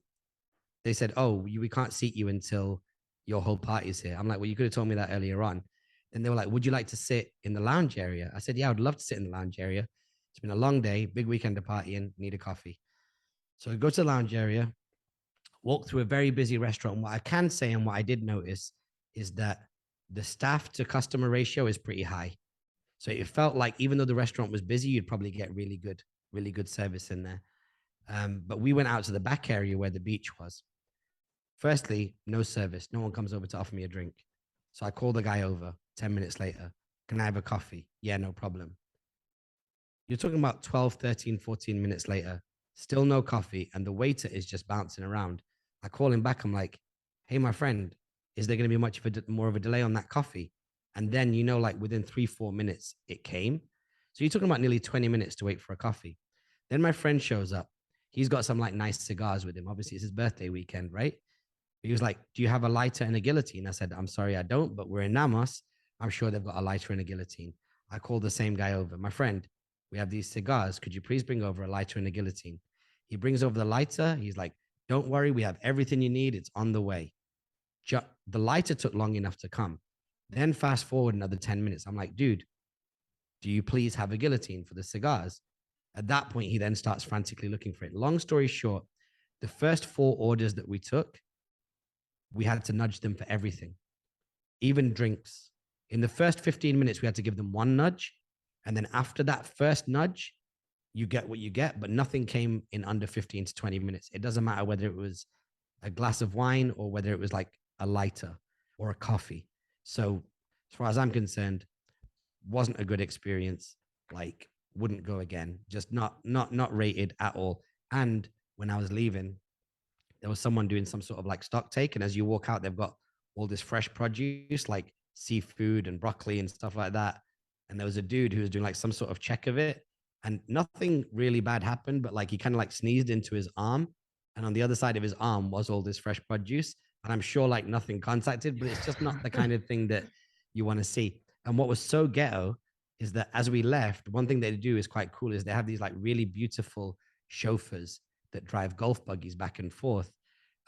[SPEAKER 1] they said, oh, we can't seat you until your whole party's here. I'm like, well, you could have told me that earlier on. Then they were like, would you like to sit in the lounge area? I said, yeah, I would love to sit in the lounge area. It's been a long day, big weekend of partying, need a coffee. So I go to the lounge area, walk through a very busy restaurant. What I can say and what I did notice is that the staff to customer ratio is pretty high. So it felt like even though the restaurant was busy, you'd probably get really good service in there. But we went out to the back area where the beach was. Firstly, no service. No one comes over to offer me a drink. So I call the guy over 10 minutes later. Can I have a coffee? Yeah, no problem. You're talking about 12, 13, 14 minutes later, still no coffee. And the waiter is just bouncing around. I call him back. I'm like, hey, my friend, is there going to be much more of a delay on that coffee? And then, like within 3-4 minutes, it came. So you're talking about nearly 20 minutes to wait for a coffee. Then my friend shows up. He's got some like nice cigars with him. Obviously, it's his birthday weekend, right? He was like, do you have a lighter and a guillotine? I said, I'm sorry, I don't, but we're in Nammos. I'm sure they've got a lighter and a guillotine. I called the same guy over. My friend, we have these cigars. Could you please bring over a lighter and a guillotine? He brings over the lighter. He's like, don't worry, we have everything you need. It's on the way. The lighter took long enough to come. Then fast forward another 10 minutes. I'm like, dude, do you please have a guillotine for the cigars? At that point, he then starts frantically looking for it. Long story short, the first 4 orders that we took, we had to nudge them for everything, even drinks. In the first 15 minutes, we had to give them 1 nudge. And then after that first nudge, you get what you get, but nothing came in under 15 to 20 minutes. It doesn't matter whether it was a glass of wine or whether it was like a lighter or a coffee. So as far as I'm concerned, wasn't a good experience. Like, wouldn't go again. Just not rated at all. And when I was leaving, there was someone doing some sort of like stock take. And as you walk out, they've got all this fresh produce, like seafood and broccoli and stuff like that. And there was a dude who was doing like some sort of check of it. And nothing really bad happened, but like he kind of like sneezed into his arm. And on the other side of his arm was all this fresh produce. And I'm sure like nothing contacted, but it's just not the kind of thing that you want to see. And what was so ghetto is that as we left, one thing they do is quite cool is they have these like really beautiful chauffeurs that drive golf buggies back and forth.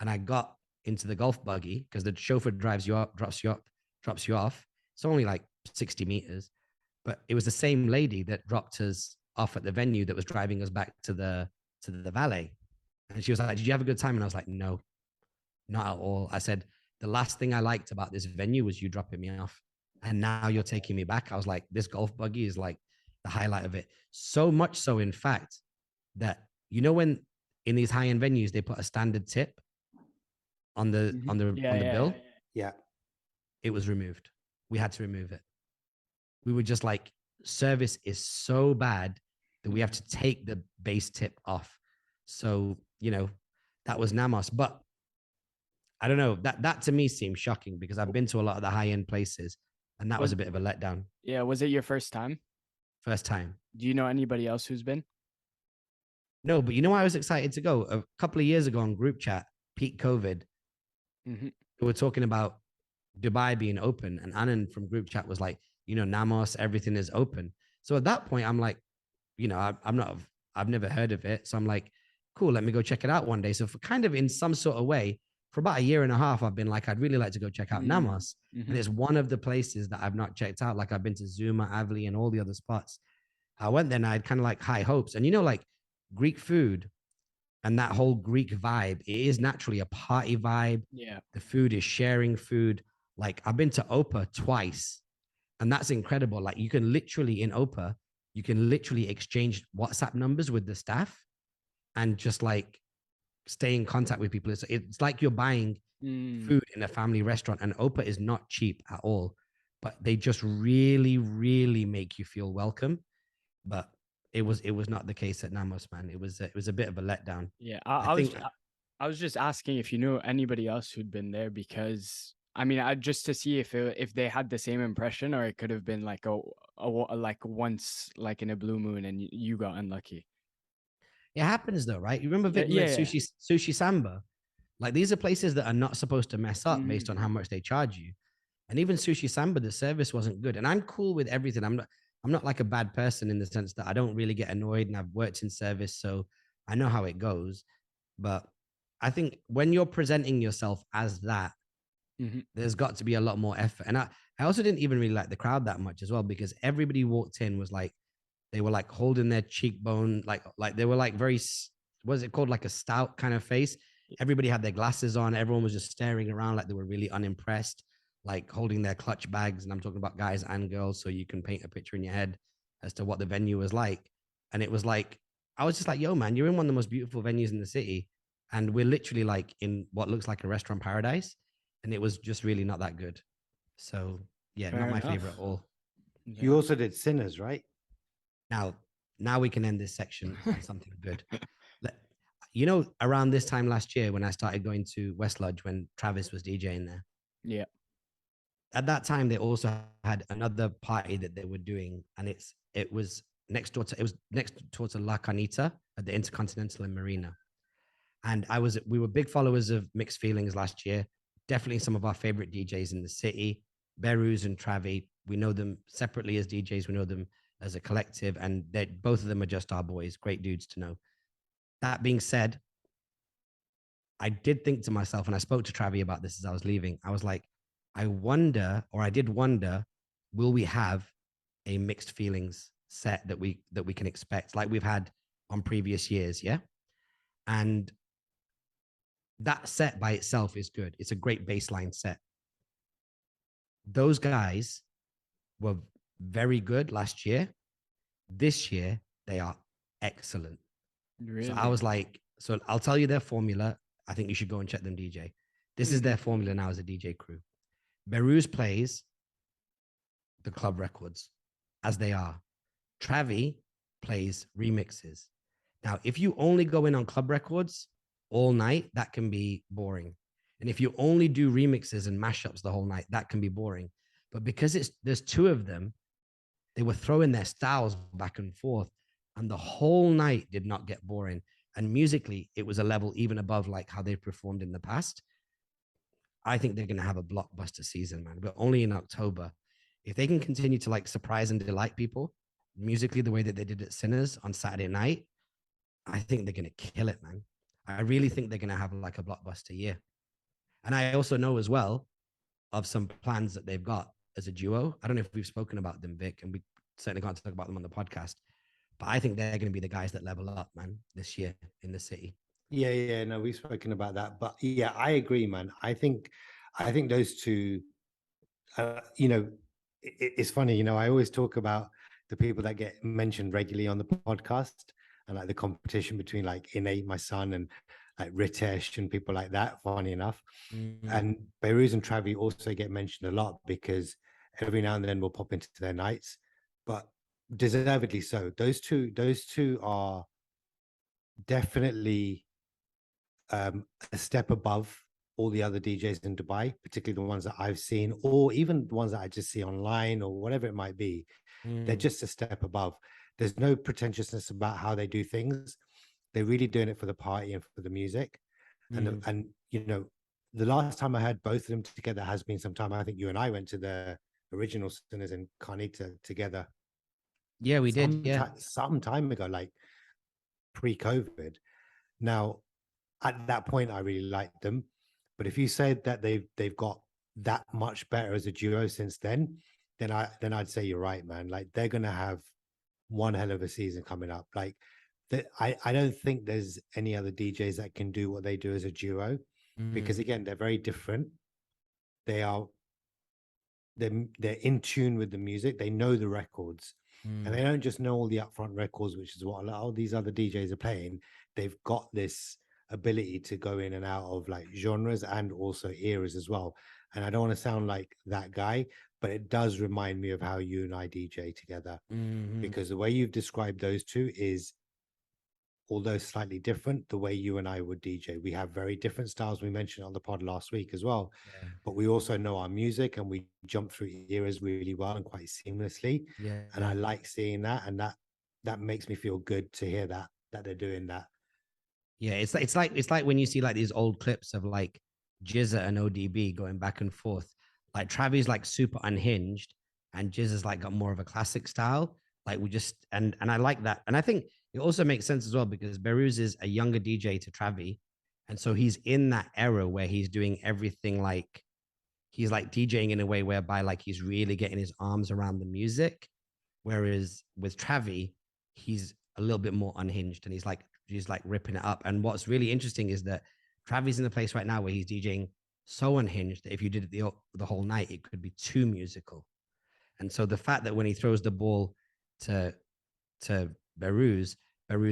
[SPEAKER 1] And I got into the golf buggy because the chauffeur drives you up, drops you off. It's only like 60 meters, but it was the same lady that dropped us off at the venue that was driving us back to the valet. And she was like, did you have a good time? And I was like, no, not at all. I said, the last thing I liked about this venue was you dropping me off. And now you're taking me back. I was like, this golf buggy is like the highlight of it. So much so, in fact, that, you know, when in these high-end venues, they put a standard tip on the bill.
[SPEAKER 3] Yeah.
[SPEAKER 1] It was removed. We had to remove it. We were just like, service is so bad that we have to take the base tip off. So, you know, that was Nammos. But I don't know, that to me seemed shocking because I've been to a lot of the high-end places and that was a bit of a letdown.
[SPEAKER 2] Yeah. Was it your first time?
[SPEAKER 1] First time.
[SPEAKER 2] Do you know anybody else who's been?
[SPEAKER 1] No, but you know, I was excited to go a couple of years ago on group chat, peak COVID. We were talking about Dubai being open, and Anand from group chat was like, you know, Nammos, everything is open. So at that point, I'm like, you know, I've never heard of it. So I'm like, cool, let me go check it out one day. So for kind of in some sort of way, for about a year and a half, I've been like, I'd really like to go check out Nammos. And it's one of the places that I've not checked out. Like I've been to Zuma, Avli, and all the other spots. I went there and I had kind of like high hopes. And you know, like Greek food and that whole Greek vibe, it is naturally a party vibe.
[SPEAKER 2] Yeah.
[SPEAKER 1] The food is sharing food. Like I've been to Opa twice, and that's incredible. Like you can literally in Opa, you can literally exchange WhatsApp numbers with the staff and just like stay in contact with people. It's like you're buying food in a family restaurant, and Opa is not cheap at all, but they just really, really make you feel welcome. But it was not the case at Nammos, man. It was a bit of a letdown.
[SPEAKER 2] Yeah. I was just asking if you knew anybody else who'd been there, because I mean, just to see if they had the same impression, or it could have been like like once, like in a blue moon, and you got unlucky.
[SPEAKER 1] It happens though, right? You remember Vik Sushi Samba? Like these are places that are not supposed to mess up based on how much they charge you. And even Sushi Samba, the service wasn't good. And I'm cool with everything. I'm not like a bad person in the sense that I don't really get annoyed, and I've worked in service, so I know how it goes. But I think when you're presenting yourself as that, there's got to be a lot more effort. And I also didn't even really like the crowd that much as well, because everybody walked in was like, they were like holding their cheekbone, like they were like very, what is it called? Like a stout kind of face. Everybody had their glasses on. Everyone was just staring around like they were really unimpressed, like holding their clutch bags. And I'm talking about guys and girls, so you can paint a picture in your head as to what the venue was like. And it was like, I was just like, yo, man, you're in one of the most beautiful venues in the city. And we're literally like in what looks like a restaurant paradise. And it was just really not that good. So yeah,
[SPEAKER 2] Fair
[SPEAKER 1] not my
[SPEAKER 2] enough.
[SPEAKER 1] favorite at all.
[SPEAKER 3] You also did Sinners, right?
[SPEAKER 1] Now we can end this section on something good. You know, around this time last year when I started going to West Lodge, when Travis was DJing there.
[SPEAKER 2] Yeah.
[SPEAKER 1] At that time, they also had another party that they were doing, and it was next door to La Canita at the Intercontinental in Marina. And we were big followers of Mixed Feelings last year. Definitely some of our favorite DJs in the city. Beruz and Travi We know them separately as DJs. We know them as a collective, and both of them are just our boys. Great dudes to know. That being said, I did think to myself, and I spoke to Travi about this as I was leaving. I was like, I did wonder, will we have a mixed feelings set that we can expect, like we've had on previous years? Yeah. And that set by itself is good. It's a great baseline set. Those guys were very good last year. This year, they are excellent.
[SPEAKER 2] Really?
[SPEAKER 1] So I was like, so I'll tell you their formula. I think you should go and check them, DJ. This is their formula now as a DJ crew. Beruz plays the club records as they are. Travi plays remixes. Now, if you only go in on club records all night, that can be boring. And if you only do remixes and mashups the whole night, that can be boring. But because there's two of them, they were throwing their styles back and forth, and the whole night did not get boring. And musically, it was a level even above like how they performed in the past. I think they're going to have a blockbuster season, man. But only in October. If they can continue to like surprise and delight people musically the way that they did at Sinners on Saturday night, I think they're going to kill it, man. I really think they're going to have like a blockbuster year. And I also know as well of some plans that they've got as a duo. I don't know if we've spoken about them, Vik, and we certainly can't talk about them on the podcast. But I think they're going to be the guys that level up, man, this year in the city.
[SPEAKER 3] Yeah, no, we've spoken about that. But yeah, I agree, man. I think those two, it's funny, I always talk about the people that get mentioned regularly on the podcast and like the competition between like Innate, my son, and like Ritesh and people like that, funny enough. And Beiruz and Travi also get mentioned a lot because every now and then we'll pop into their nights, but deservedly so. Those two are definitely a step above all the other DJs in Dubai, particularly the ones that I've seen, or even the ones that I just see online or whatever it might be. They're just a step above. There's no pretentiousness about how they do things. They're really doing it for the party and for the music. And the last time I heard both of them together has been some time. I think you and I went to the original Sinners in Carnita together.
[SPEAKER 1] Yeah, we did. Yeah,
[SPEAKER 3] some time ago, like pre-COVID. Now, at that point, I really liked them. But if you said that they've got that much better as a duo since then I'd say you're right, man. Like they're gonna have one hell of a season coming up. Like I don't think there's any other DJs that can do what they do as a duo, because again, they're very different. They're in tune with the music. They know the records, and they don't just know all the upfront records, which is what a lot of these other DJs are playing. They've got this ability to go in and out of like genres and also eras as well. And I don't want to sound like that guy, but it does remind me of how you and I DJ together, because the way you've described those two is, although slightly different, the way you and I would DJ. We have very different styles. We mentioned on the pod last week as well, but we also know our music and we jump through eras really well and quite seamlessly. And I like seeing that, and that makes me feel good to hear that they're doing that.
[SPEAKER 1] Yeah, it's like when you see like these old clips of like Jizza and ODB going back and forth. Like Travi's like super unhinged, and Jizza's like got more of a classic style. Like we just and I like that, and I think it also makes sense as well because Beruz is a younger DJ to Travi, and so he's in that era where he's doing everything like he's like DJing in a way whereby like he's really getting his arms around the music, whereas with Travi, he's a little bit more unhinged and he's like ripping it up. And what's really interesting is that Travi's in the place right now where he's DJing so unhinged that if you did it the whole night, it could be too musical. And so the fact that when he throws the ball to Beruz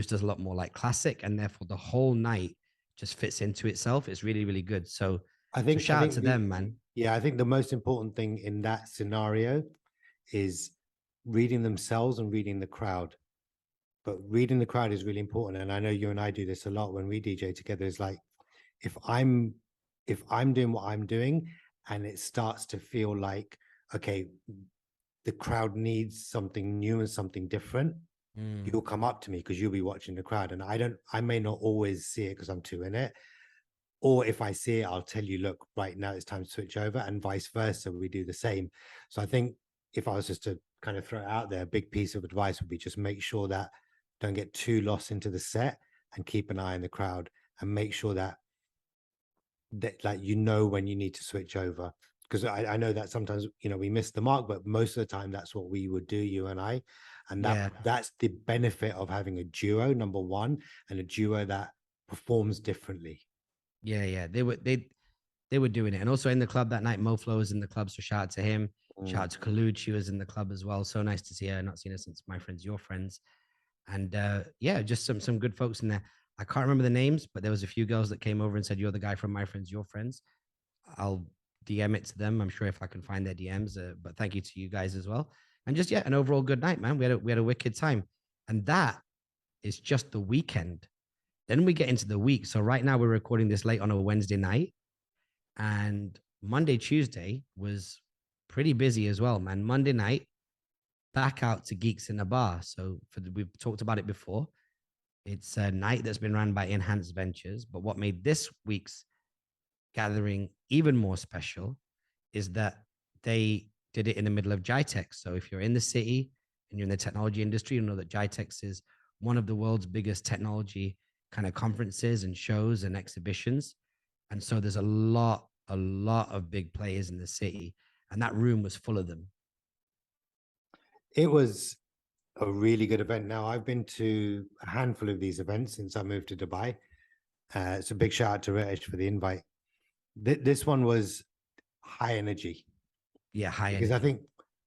[SPEAKER 1] does a lot more like classic, and therefore the whole night just fits into itself. It's really, really good. So I think shout out to them, man.
[SPEAKER 3] Yeah, I think the most important thing in that scenario is reading themselves and reading the crowd. But reading the crowd is really important. And I know you and I do this a lot when we DJ together. Is like, if I'm doing what I'm doing and it starts to feel like, okay, the crowd needs something new and something different, you'll come up to me because you'll be watching the crowd. And I may not always see it because I'm too in it. Or if I see it, I'll tell you, look, right now it's time to switch over, and vice versa. We do the same. So I think if I was just to kind of throw it out there, a big piece of advice would be just make sure that don't get too lost into the set and keep an eye on the crowd and make sure that like when you need to switch over. Because I know that sometimes we miss the mark, but most of the time that's what we would do, you and I. And that's the benefit of having a duo, number one, and a duo that performs differently.
[SPEAKER 1] Yeah. They were doing it. And also in the club that night, Moflo was in the club. So shout out to him. Shout out to Khalud. She was in the club as well. So nice to see her. Not seen her since My Friends, Your Friends. And just some good folks in there. I can't remember the names, but there was a few girls that came over and said, "You're the guy from My Friends, Your Friends." I'll DM it to them. I'm sure if I can find their DMs. But thank you to you guys as well. And just an overall good night, man. We had a wicked time. And that is just the weekend. Then we get into the week. So right now we're recording this late on a Wednesday night. And Monday, Tuesday was pretty busy as well, man. Monday night, back out to Geeks in a Bar. So we've talked about it before. It's a night that's been run by Enhanced Ventures. But what made this week's gathering even more special is that they did it in the middle of GITEX. So if you're in the city and you're in the technology industry, you know that GITEX is one of the world's biggest technology kind of conferences and shows and exhibitions. And so there's a lot of big players in the city, and that room was full of them.
[SPEAKER 3] It was a really good event. Now, I've been to a handful of these events since I moved to Dubai. So big shout out to Ritesh for the invite. This one was high energy.
[SPEAKER 1] Yeah, high
[SPEAKER 3] because
[SPEAKER 1] energy.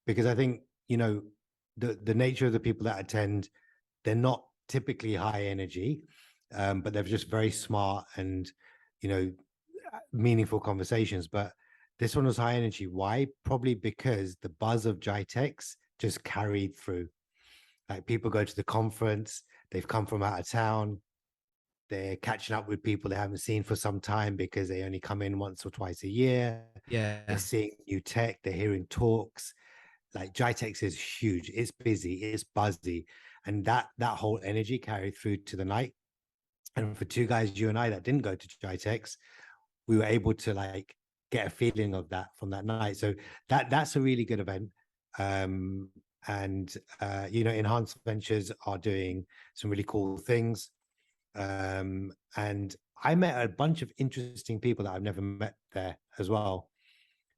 [SPEAKER 3] Because I think the nature of the people that attend, they're not typically high energy, but they're just very smart and meaningful conversations. But this one was high energy. Why? Probably because the buzz of GITEX just carried through. Like, people go to the conference, they've come from out of town, they're catching up with people they haven't seen for some time because they only come in once or twice a year.
[SPEAKER 1] Yeah.
[SPEAKER 3] They're seeing new tech, they're hearing talks. Like, GITEX is huge, it's busy, it's buzzy, and that whole energy carried through to the night. And for two guys, you and I, that didn't go to GITEX, we were able to like get a feeling of that from that night. So that's a really good event. Enhanced Ventures are doing some really cool things. And I met a bunch of interesting people that I've never met there as well.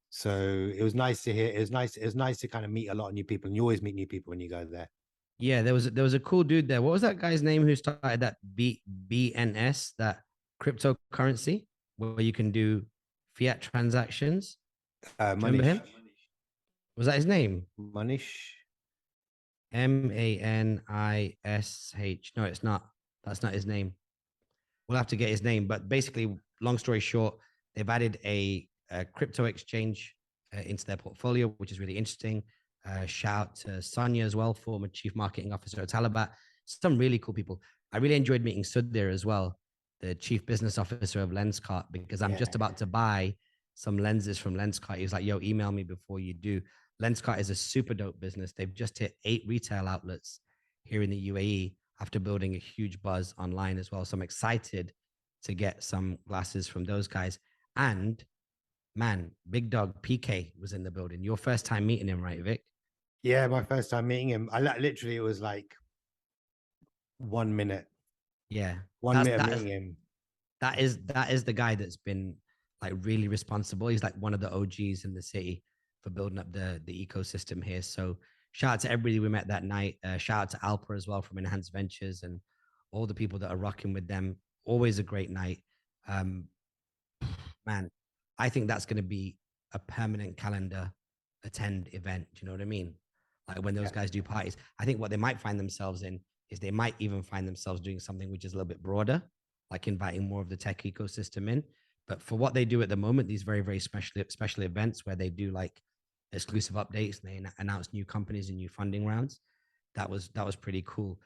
[SPEAKER 3] So it was nice to hear. It was nice to kind of meet a lot of new people, and you always meet new people when you go there.
[SPEAKER 1] Yeah, there was a cool dude there. What was that guy's name who started that BNS, that cryptocurrency where you can do fiat transactions? Remember him? Was that his name?
[SPEAKER 3] Manish.
[SPEAKER 1] Manish. No, it's not. That's not his name. We'll have to get his name. But basically, long story short, they've added a crypto exchange into their portfolio, which is really interesting. Shout out to Sonia as well, former chief marketing officer at Talabat. Some really cool people. I really enjoyed meeting Sudhir as well, the chief business officer of Lenskart, because I'm just about to buy some lenses from Lenskart. He was like, "Yo, email me before you do." Lenskart is a super dope business. They've just hit 8 retail outlets here in the UAE after building a huge buzz online as well. So I'm excited to get some glasses from those guys. And man, big dog PK was in the building. Your first time meeting him, right, Vik?
[SPEAKER 3] Yeah, my first time meeting him. I literally, it was like 1 minute.
[SPEAKER 1] Yeah,
[SPEAKER 3] 1 minute meeting him.
[SPEAKER 1] That is the guy that's been like really responsible. He's like one of the OGs in the city for building up the ecosystem here. So shout out to everybody we met that night. Shout out to Alpa as well from Enhanced Ventures and all the people that are rocking with them. Always a great night. Man, I think that's going to be a permanent calendar attend event. Do you know what I mean? Like when those guys do parties, I think what they might find themselves in is they might even find themselves doing something which is a little bit broader, like inviting more of the tech ecosystem in. But for what they do at the moment, these very, very special events where they do like exclusive updates and they announce new companies and new funding rounds, that was pretty cool.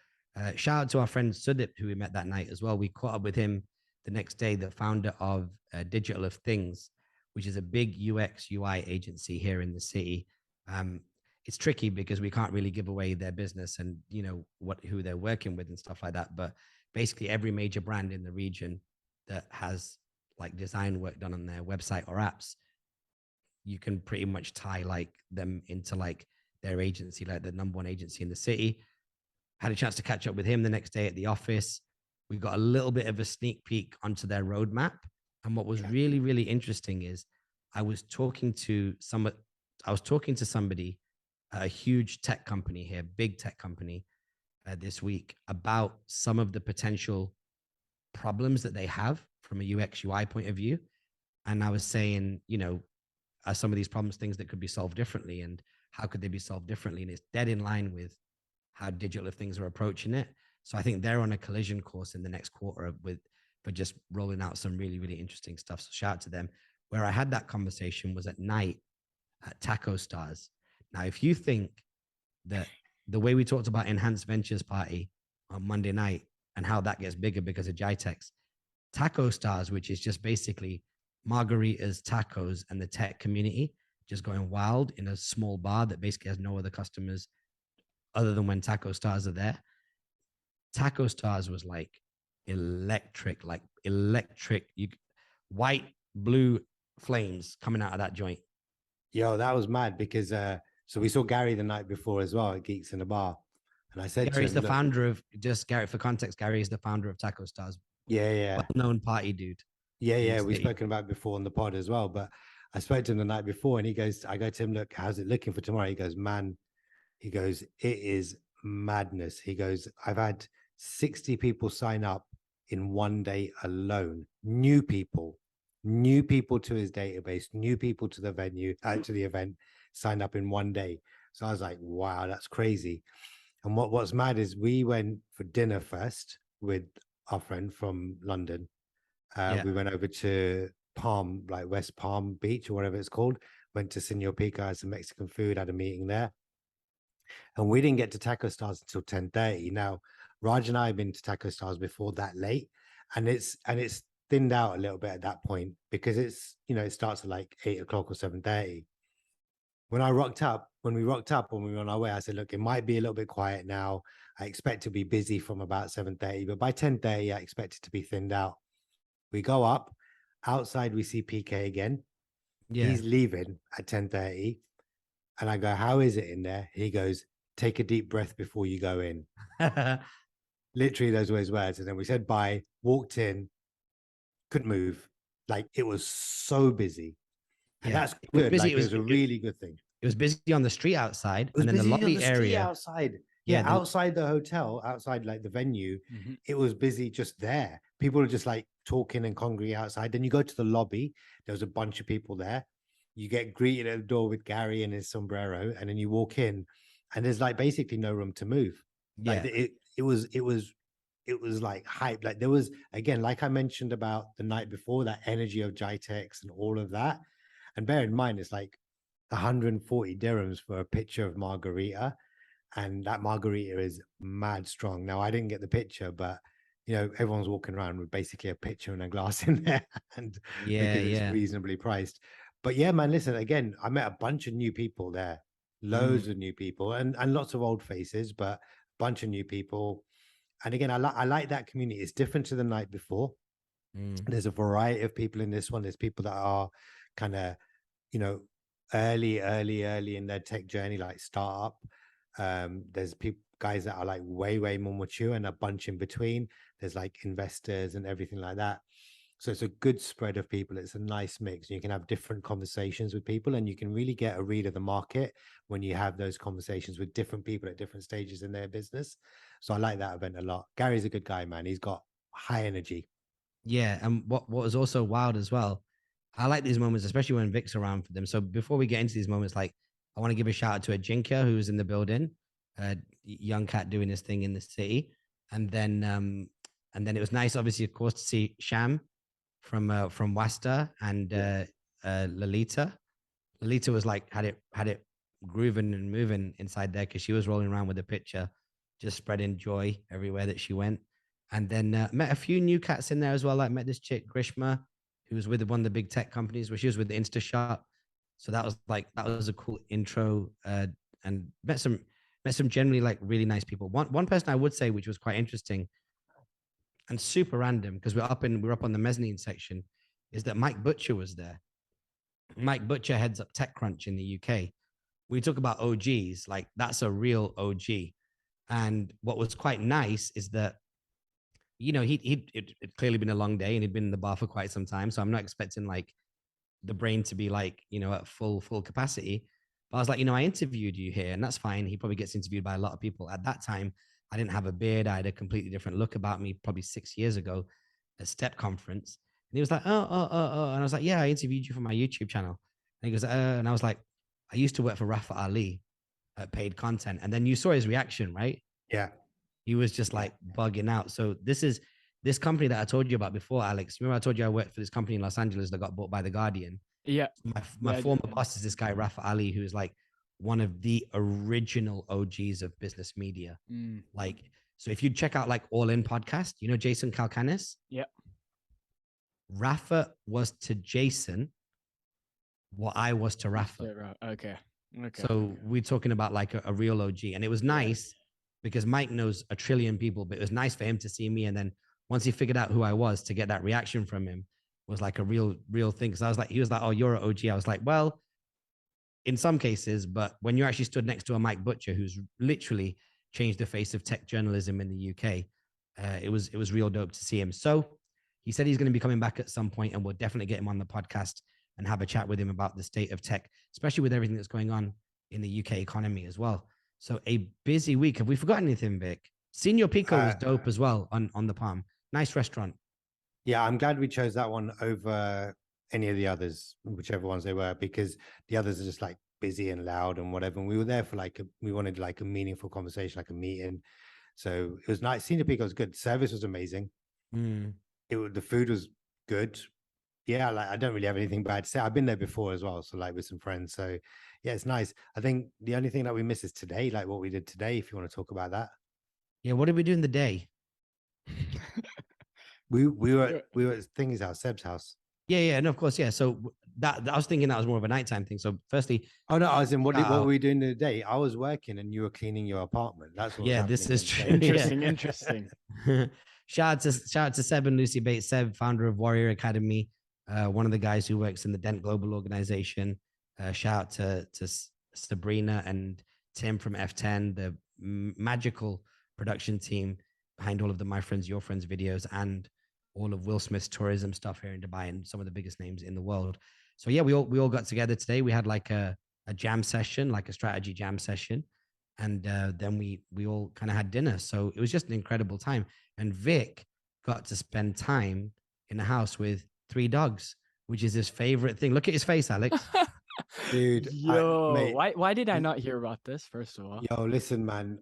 [SPEAKER 1] Shout out to our friend Sudip, who we met that night as well. We caught up with him the next day, the founder of Digital of Things, which is a big UX UI agency here in the city. It's tricky because we can't really give away their business and who they're working with and stuff like that. But basically, every major brand in the region that has like design work done on their website or apps, you can pretty much tie like them into like their agency, like the number one agency in the city. Had a chance to catch up with him the next day at the office. We got a little bit of a sneak peek onto their roadmap. And what was really, really interesting is I was talking to somebody at a huge tech company here, big tech company, this week about some of the potential problems that they have from a UX UI point of view. And I was saying, are some of these problems things that could be solved differently, and how could they be solved differently? And it's dead in line with how digital things are approaching it. So I think they're on a collision course in the next quarter for just rolling out some really, really interesting stuff. So shout out to them. Where I had that conversation was at night at Taco Stars. Now, if you think that the way we talked about Enhanced Ventures Party on Monday night and how that gets bigger because of GITEX, Taco Stars, which is just basically margaritas, tacos, and the tech community just going wild in a small bar that basically has no other customers other than when Taco Stars are there. Taco Stars was like electric, white, blue flames coming out of that joint.
[SPEAKER 3] Yo, that was mad because so we saw Gary the night before as well at Geeks in the Bar. And I said
[SPEAKER 1] Gary's
[SPEAKER 3] to him,
[SPEAKER 1] the founder of, just Gary, for context, Gary is the founder of Taco Stars.
[SPEAKER 3] Yeah.
[SPEAKER 1] Well-known party dude.
[SPEAKER 3] Yeah. We've spoken about before on the pod as well. But I spoke to him the night before and I go to him, look, how's it looking for tomorrow? He goes, man, it is madness. He goes, I've had 60 people sign up in one day alone. New people to his database, new people to the venue, to the event, signed up in one day. So I was like, wow, that's crazy. And what's mad is we went for dinner first with our friend from London. We went over to Palm, like West Palm Beach or whatever it's called. Went to Senor Pico, had some Mexican food, had a meeting there. And we didn't get to Taco Stars until 10:30. Now, Raj and I have been to Taco Stars before that late, and it's thinned out a little bit at that point because it's, it starts at like 8 o'clock or 7:30. When we rocked up, when we were on our way, I said, look, it might be a little bit quiet now. I expect to be busy from about 7:30, but by 10:30, I expect it to be thinned out. We go up, outside we see PK again. Yeah. He's leaving at 10:30. And I go, how is it in there? He goes, take a deep breath before you go in. Literally, those were his words. And then we said bye, walked in, couldn't move. Like, it was so busy. And that's good. It was a really good thing.
[SPEAKER 1] It was busy on the street outside. And then the lobby area
[SPEAKER 3] outside. Yeah, outside the hotel, outside like the venue, it was busy just there. People were just like talking and congregating outside. Then you go to the lobby, there was a bunch of people there. You get greeted at the door with Gary and his sombrero, and then you walk in, and there's like basically no room to move. Yeah, like it was like hype. Like there was, again, like I mentioned about the night before, that energy of GITEX and all of that. And bear in mind, it's like 140 dirhams for a picture of margarita, and that margarita is mad strong. Now I didn't get the picture, but everyone's walking around with basically a picture and a glass in their hand because it's reasonably priced. But yeah, man, listen, again, I met a bunch of new people there, loads of new people and lots of old faces, but a bunch of new people. And again, I like that community. It's different to the night before. There's a variety of people in this one. There's people that are kind of, early in their tech journey, like startup. There's guys that are like way more mature, and a bunch in between. There's like investors and everything like that. So it's a good spread of people. It's a nice mix. You can have different conversations with people, and you can really get a read of the market when you have those conversations with different people at different stages in their business. So I like that event a lot. Gary's a good guy, man. He's got high energy.
[SPEAKER 1] Yeah. And what was also wild as well, I like these moments, especially when Vik's around for them. So before we get into these moments, like I want to give a shout out to Ajinka, who's in the building, young cat doing his thing in the city. And then it was nice, obviously, of course, to see Sham from Wasta and Lolita. Lolita was like had it grooving and moving inside there because she was rolling around with a picture, just spreading joy everywhere that she went. And then met a few new cats in there as well. Like met this chick Grishma, who was with one of the big tech companies, where she was with the InstaShop. So that was a cool intro. And met some generally like really nice people. One person I would say, which was quite interesting and super random, because we're up on the mezzanine section, is that Mike Butcher was there. Mike Butcher heads up TechCrunch in the UK. we talk about OGs, like that's a real OG. And what was quite nice is that, you know, it'd clearly been a long day and he'd been in the bar for quite some time. So I'm not expecting like the brain to be like, you know, at full capacity. But I was like, you know, I interviewed you here and that's fine. He probably gets interviewed by a lot of people. At that time, I didn't have a beard. I had a completely different look about me probably 6 years ago at Step Conference. And he was like, oh. And I was like, yeah, I interviewed you for my YouTube channel. And he goes, and I was like, I used to work for Rafa Ali at paid content. And then you saw his reaction, right?
[SPEAKER 3] Yeah.
[SPEAKER 1] He was just like bugging out. So this company that I told you about before, Alex. Remember I told you I worked for this company in Los Angeles that got bought by The Guardian?
[SPEAKER 2] Yeah.
[SPEAKER 1] My former boss is this guy, Rafa Ali, who's like one of the original OGs of business media. Like, so if you check out like All In podcast, you know, Jason Calcanis?
[SPEAKER 2] Yeah.
[SPEAKER 1] Rafa was to Jason what I was to Rafa.
[SPEAKER 2] Okay.
[SPEAKER 1] So we're talking about like a real OG. And it was nice because Mike knows a trillion people, but it was nice for him to see me. And then once he figured out who I was, to get that reaction from him was like a real thing. Cause I was like, he was like, oh, you're an OG. I was like, well, in some cases, but when you actually stood next to a Mike Butcher, who's literally changed the face of tech journalism in the UK, it was real dope to see him. So he said he's going to be coming back at some point and we'll definitely get him on the podcast and have a chat with him about the state of tech, especially with everything that's going on in the UK economy as well. So a busy week. Have we forgotten anything, Vik? Senor Pico was dope as well on the Palm. Nice restaurant.
[SPEAKER 3] Yeah, I'm glad we chose that one over any of the others, whichever ones they were, because the others are just like busy and loud and whatever. And we were there for like, we wanted like a meaningful conversation, like a meeting. So it was nice. Senor Pico was good. Service was amazing. The food was good. Yeah, like I don't really have anything bad to say. I've been there before as well, so like with some friends. So yeah, it's nice. I think the only thing that we miss is today, like what we did today. If you want to talk about that.
[SPEAKER 1] Yeah, what did we do in the day?
[SPEAKER 3] we were at Thingy's house, Seb's house.
[SPEAKER 1] Yeah, no, of course, yeah. So that I was thinking that was more of a nighttime thing. So firstly,
[SPEAKER 3] oh no, I was in what were we doing in the day? I was working and you were cleaning your apartment. That's what.
[SPEAKER 1] Yeah, this is true.
[SPEAKER 2] Interesting.
[SPEAKER 1] Shout out to Seb and Lucy Bates. Seb, founder of Warrior Academy, one of the guys who works in the Dent Global Organization. Shout out to Sabrina and Tim from F10, the magical production team behind all of the My Friends, Your Friends videos and all of Will Smith's tourism stuff here in Dubai and some of the biggest names in the world. So yeah, we all got together today. We had like a jam session, like a strategy jam session. And then we all kind of had dinner. So it was just an incredible time. And Vik got to spend time in the house with 3 dogs, which is his favorite thing. Look at his face, Alex.
[SPEAKER 3] Dude,
[SPEAKER 2] yo, why did I not hear about this? First of all,
[SPEAKER 3] yo, listen, man.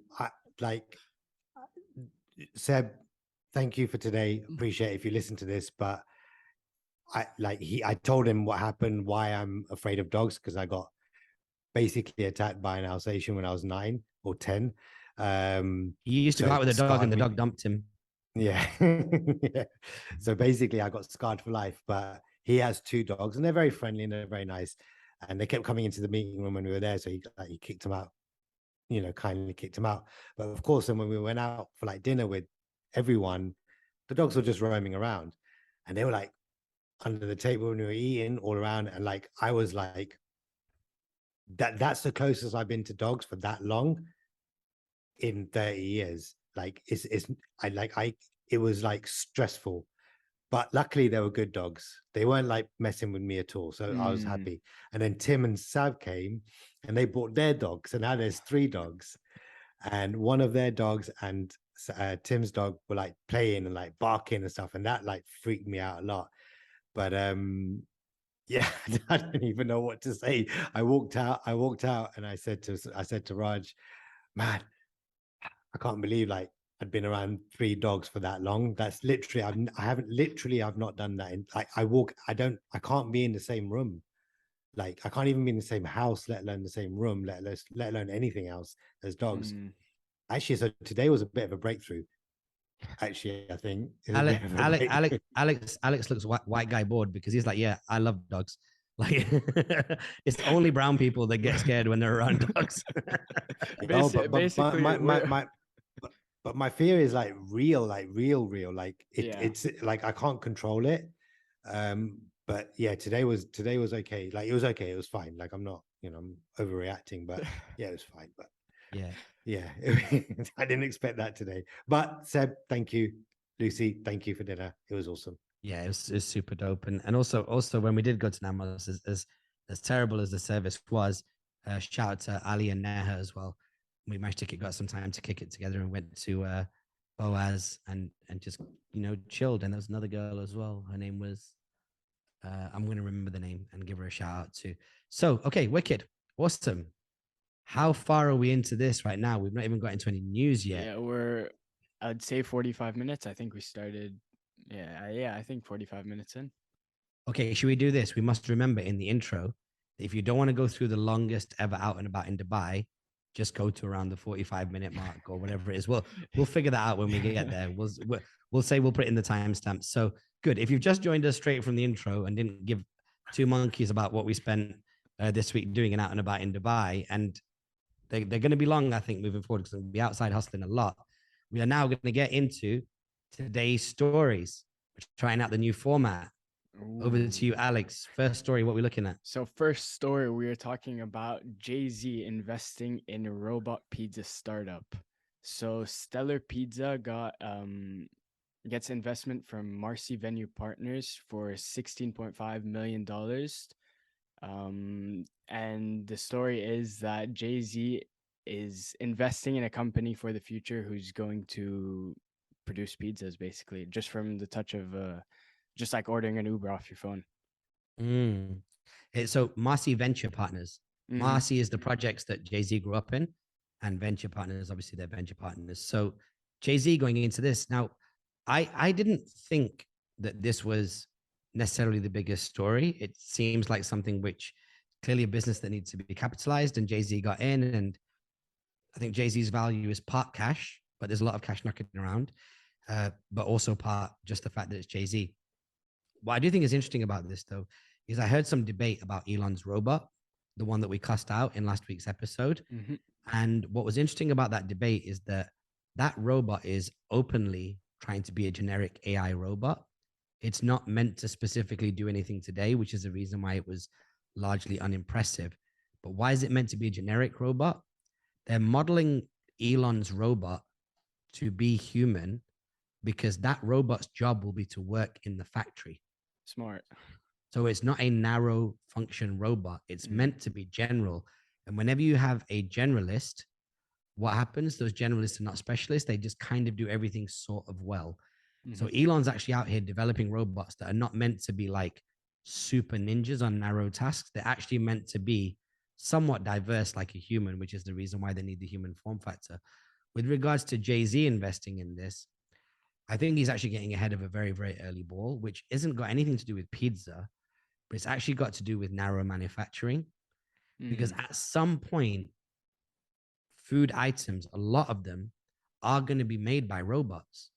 [SPEAKER 3] Seb, thank you for today. Appreciate it if you listen to this, but I told him what happened, why I'm afraid of dogs, because I got basically attacked by an Alsatian when I was 9 or 10.
[SPEAKER 1] He used to go out with a dog and the dog dumped him.
[SPEAKER 3] Yeah. Yeah. So basically I got scarred for life, but he has 2 dogs and they're very friendly and they're very nice. And they kept coming into the meeting room when we were there. So he kicked him out, you know, kindly kicked him out. But of course, then when we went out for like dinner with everyone, the dogs were just roaming around and they were like under the table when we were eating all around. And like, I was like, that's the closest I've been to dogs for that long in 30 years. Like it was like stressful, but luckily they were good dogs. They weren't like messing with me at all. So I was happy. And then Tim and Sav came and they brought their dogs. And now there's 3 dogs and one of their dogs and Tim's dog were like playing and like barking and stuff. And that like freaked me out a lot. But yeah, I don't even know what to say. I walked out and I said to Raj, man, I can't believe like I'd been around 3 dogs for that long. That's literally, I've not done that. Like I can't be in the same room. Like I can't even be in the same house, let alone the same room, let alone anything else as dogs. Actually, so today was a bit of a breakthrough. Actually, I think
[SPEAKER 1] Alex looks white guy bored because he's like, yeah, I love dogs. Like it's only brown people that get scared when they're around dogs.
[SPEAKER 3] But my fear is like real. Like it's like I can't control it. But yeah, today was okay. Like it was okay. It was fine. Like I'm not, I'm overreacting, but yeah, it was fine. But
[SPEAKER 1] Yeah.
[SPEAKER 3] yeah, I didn't expect that today. But Seb, thank you. Lucy, thank you for dinner. It was awesome.
[SPEAKER 1] Yeah, it was super dope. And also when we did go to Nammos, as terrible as the service was, shout out to Ali and Neha as well. We managed to got some time to kick it together and went to Boaz and just chilled. And there was another girl as well. Her name was I'm going to remember the name and give her a shout out too. So okay, wicked, awesome. How far are we into this right now? We've not even got into any news yet.
[SPEAKER 2] Yeah, I'd say 45 minutes. I think we started. Yeah, I think 45 minutes in.
[SPEAKER 1] Okay, should we do this? We must remember in the intro that if you don't want to go through the longest ever out and about in Dubai, just go to around the 45-minute mark or whatever it is. We'll figure that out when we get there. We'll say we'll put in the timestamp. So good. If you've just joined us straight from the intro and didn't give two monkeys about what we spent this week doing an out and about in Dubai, and they're going to be long, I think, moving forward because we'll be outside hustling a lot. We are now going to get into today's stories. We're trying out the new format.
[SPEAKER 2] Ooh.
[SPEAKER 1] Over to you, Alex. First story, what are we looking at?
[SPEAKER 2] So first story, we are talking about Jay-Z investing in a robot pizza startup. So Stellar Pizza gets investment from Marcy Venue Partners for $16.5 million. And the story is that Jay-Z is investing in a company for the future who's going to produce pizzas, basically, just from the touch of just like ordering an Uber off your phone.
[SPEAKER 1] So Marcy Venture Partners. Marcy is the projects that Jay-Z grew up in, and Venture Partners, obviously they're venture partners. So Jay-Z going into this. Now, I didn't think that this was necessarily the biggest story. It seems like something which clearly a business that needs to be capitalized, and Jay-Z got in, and I think Jay-Z's value is part cash, but there's a lot of cash knocking around, but also part just the fact that it's Jay-Z. What I do think is interesting about this, though, is I heard some debate about Elon's robot, the one that we cussed out in last week's episode. And what was interesting about that debate is that that robot is openly trying to be a generic AI robot. It's not meant to specifically do anything today, which is the reason why it was largely unimpressive. But why is it meant to be a generic robot? They're modeling Elon's robot to be human because that robot's job will be to work in the factory.
[SPEAKER 2] Smart.
[SPEAKER 1] So it's not a narrow function robot. It's meant to be general. And whenever you have a generalist, what happens? Those generalists are not specialists. They just kind of do everything sort of well. So Elon's actually out here developing robots that are not meant to be like super ninjas on narrow tasks. They're actually meant to be somewhat diverse like a human, which is the reason why they need the human form factor. With regards to Jay-Z investing in this, I think he's actually getting ahead of a very, very early ball, which isn't got anything to do with pizza, but it's actually got to do with narrow manufacturing. Because at some point, food items, a lot of them are going to be made by robots.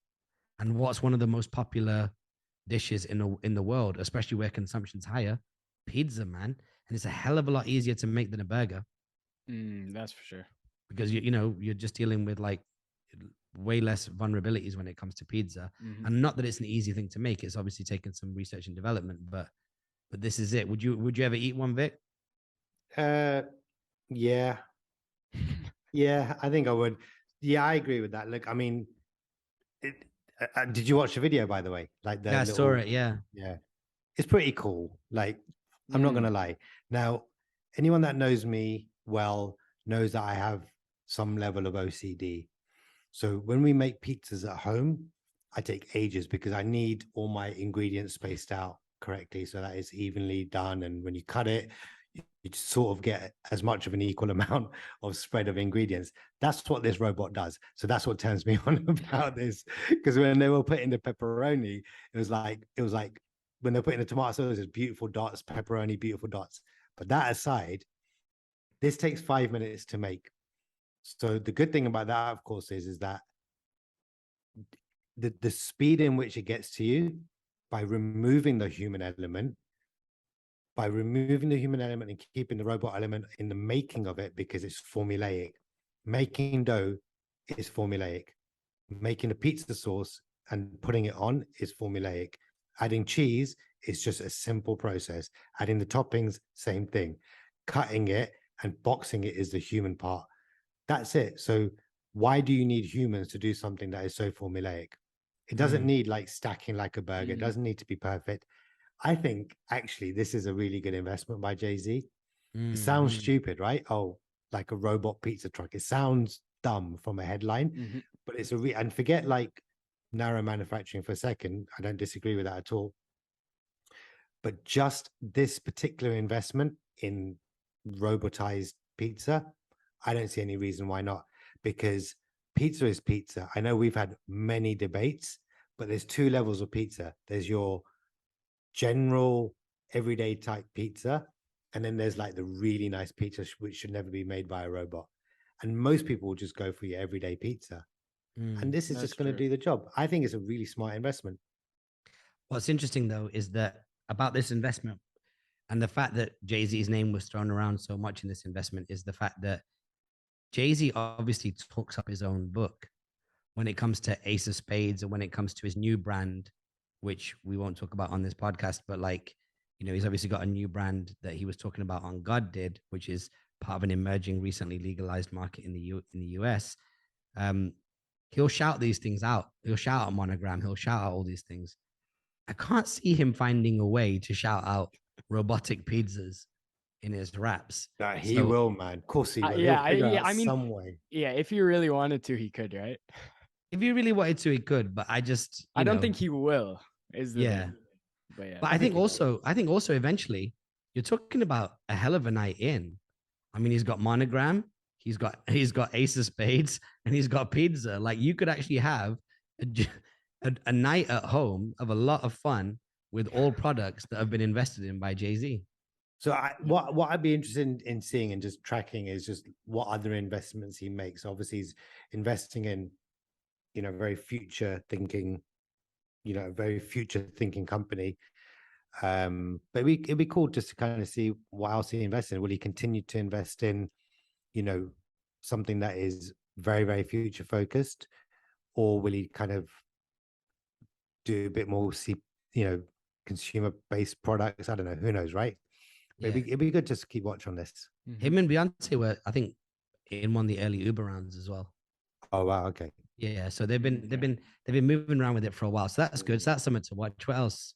[SPEAKER 1] And what's one of the most popular dishes in the world, especially where consumption's higher? Pizza, man. And it's a hell of a lot easier to make than a burger.
[SPEAKER 2] That's for sure.
[SPEAKER 1] Because you're just dealing with like way less vulnerabilities when it comes to pizza. And not that it's an easy thing to make. It's obviously taken some research and development, but this is it. Would you ever eat one, Vik?
[SPEAKER 3] Yeah. Yeah, I think I would. Yeah, I agree with that. Look, I mean, did you watch the video, by the way? Like
[SPEAKER 1] I saw it. Yeah.
[SPEAKER 3] It's pretty cool. Like, I'm not gonna lie. Now, anyone that knows me well knows that I have some level of OCD. So when we make pizzas at home, I take ages because I need all my ingredients spaced out correctly so that it's evenly done. And when you cut it, you sort of get as much of an equal amount of spread of ingredients. That's what this robot does. So that's what turns me on about this. Because when they were putting the pepperoni, it was like when they're putting the tomato sauce, it's beautiful dots, pepperoni, beautiful dots. But that aside, this takes 5 minutes to make. So the good thing about that, of course, is that the speed in which it gets to you by removing the human element, and keeping the robot element in the making of it, because it's formulaic. Making dough is formulaic. Making a pizza sauce and putting it on is formulaic. Adding cheese is just a simple process. Adding the toppings, same thing. Cutting it and boxing it is the human part. That's it. So why do you need humans to do something that is so formulaic? It doesn't need like stacking like a burger. It doesn't need to be perfect. I think actually this is a really good investment by Jay-Z. It sounds stupid, right? Oh, like a robot pizza truck. It sounds dumb from a headline, but it's and forget like narrow manufacturing for a second. I don't disagree with that at all. But just this particular investment in robotized pizza, I don't see any reason why not, because pizza is pizza. I know we've had many debates, but there's two levels of pizza. There's your general everyday type pizza, and then there's like the really nice pizza which should never be made by a robot. And most people will just go for your everyday pizza. And this is just going to do the job. I think it's a really smart investment.
[SPEAKER 1] What's interesting though is that about this investment and the fact that Jay-Z's name was thrown around so much in this investment is the fact that Jay-Z obviously talks up his own book when it comes to Ace of Spades and when it comes to his new brand, which we won't talk about on this podcast, but like, you know, he's obviously got a new brand that he was talking about on God Did, which is part of an emerging, recently legalized market in the US. He'll shout these things out. He'll shout out Monogram. He'll shout out all these things. I can't see him finding a way to shout out robotic pizzas in his raps.
[SPEAKER 3] He will, man. Of course he will.
[SPEAKER 2] I mean,
[SPEAKER 3] some way.
[SPEAKER 2] Yeah, if he really wanted to, he could, right?
[SPEAKER 1] If he really wanted to, he could. But I don't
[SPEAKER 2] think he will. Is the thing.
[SPEAKER 1] But I think also eventually you're talking about a hell of a night in. I mean, he's got Monogram, he's got Ace of Spades, and he's got pizza. Like you could actually have a night at home of a lot of fun with all products that have been invested in by Jay-Z.
[SPEAKER 3] So what I'd be interested in seeing and just tracking is just what other investments he makes. Obviously, he's investing in, you know, very future thinking, company. But it'd be cool just to kind of see what else he invests in. Will he continue to invest in, you know, something that is very, very future focused, or will he kind of do a bit more, consumer based products? I don't know. Who knows, right? Yeah. It'd be good just to keep watch on this.
[SPEAKER 1] Him and Beyonce were, I think, in one of the early Uber rounds as well.
[SPEAKER 3] Oh wow, okay.
[SPEAKER 1] Yeah, so they've been moving around with it for a while, so that's good. So that's something to watch. What else?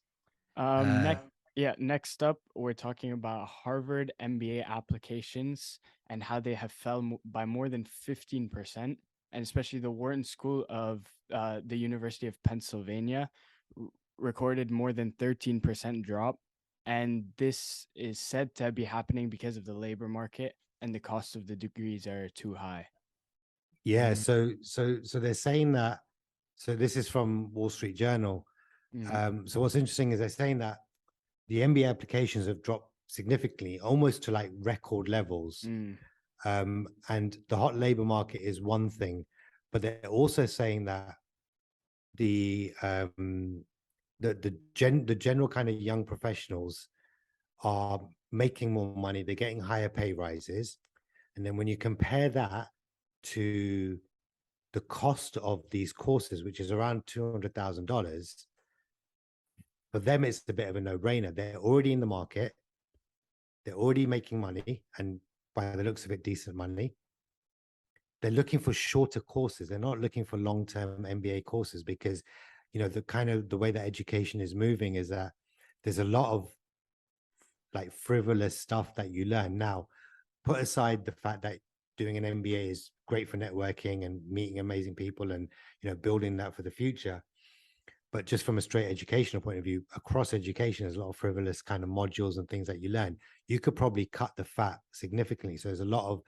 [SPEAKER 2] Next up, we're talking about Harvard MBA applications and how they have fell by more than 15%, and especially the Wharton School of the University of Pennsylvania recorded more than 13% drop. And this is said to be happening because of the labor market and the cost of the degrees are too high.
[SPEAKER 3] Yeah, so they're saying that. So this is from Wall Street Journal. So what's interesting is they're saying that the MBA applications have dropped significantly, almost to like record levels. And the hot labor market is one thing, but they're also saying that the general kind of young professionals are making more money. They're getting higher pay rises, and then when you compare that to the cost of these courses, which is around $200,000, for them it's a bit of a no-brainer. They're already in the market, they're already making money, and by the looks of it, decent money. They're looking for shorter courses. They're not looking for long-term MBA courses, because the way that education is moving is that there's a lot of like frivolous stuff that you learn. Now, put aside the fact that doing an MBA is great for networking and meeting amazing people and, building that for the future. But just from a straight educational point of view, across education, there's a lot of frivolous kind of modules and things that you learn. You could probably cut the fat significantly. So there's a lot of,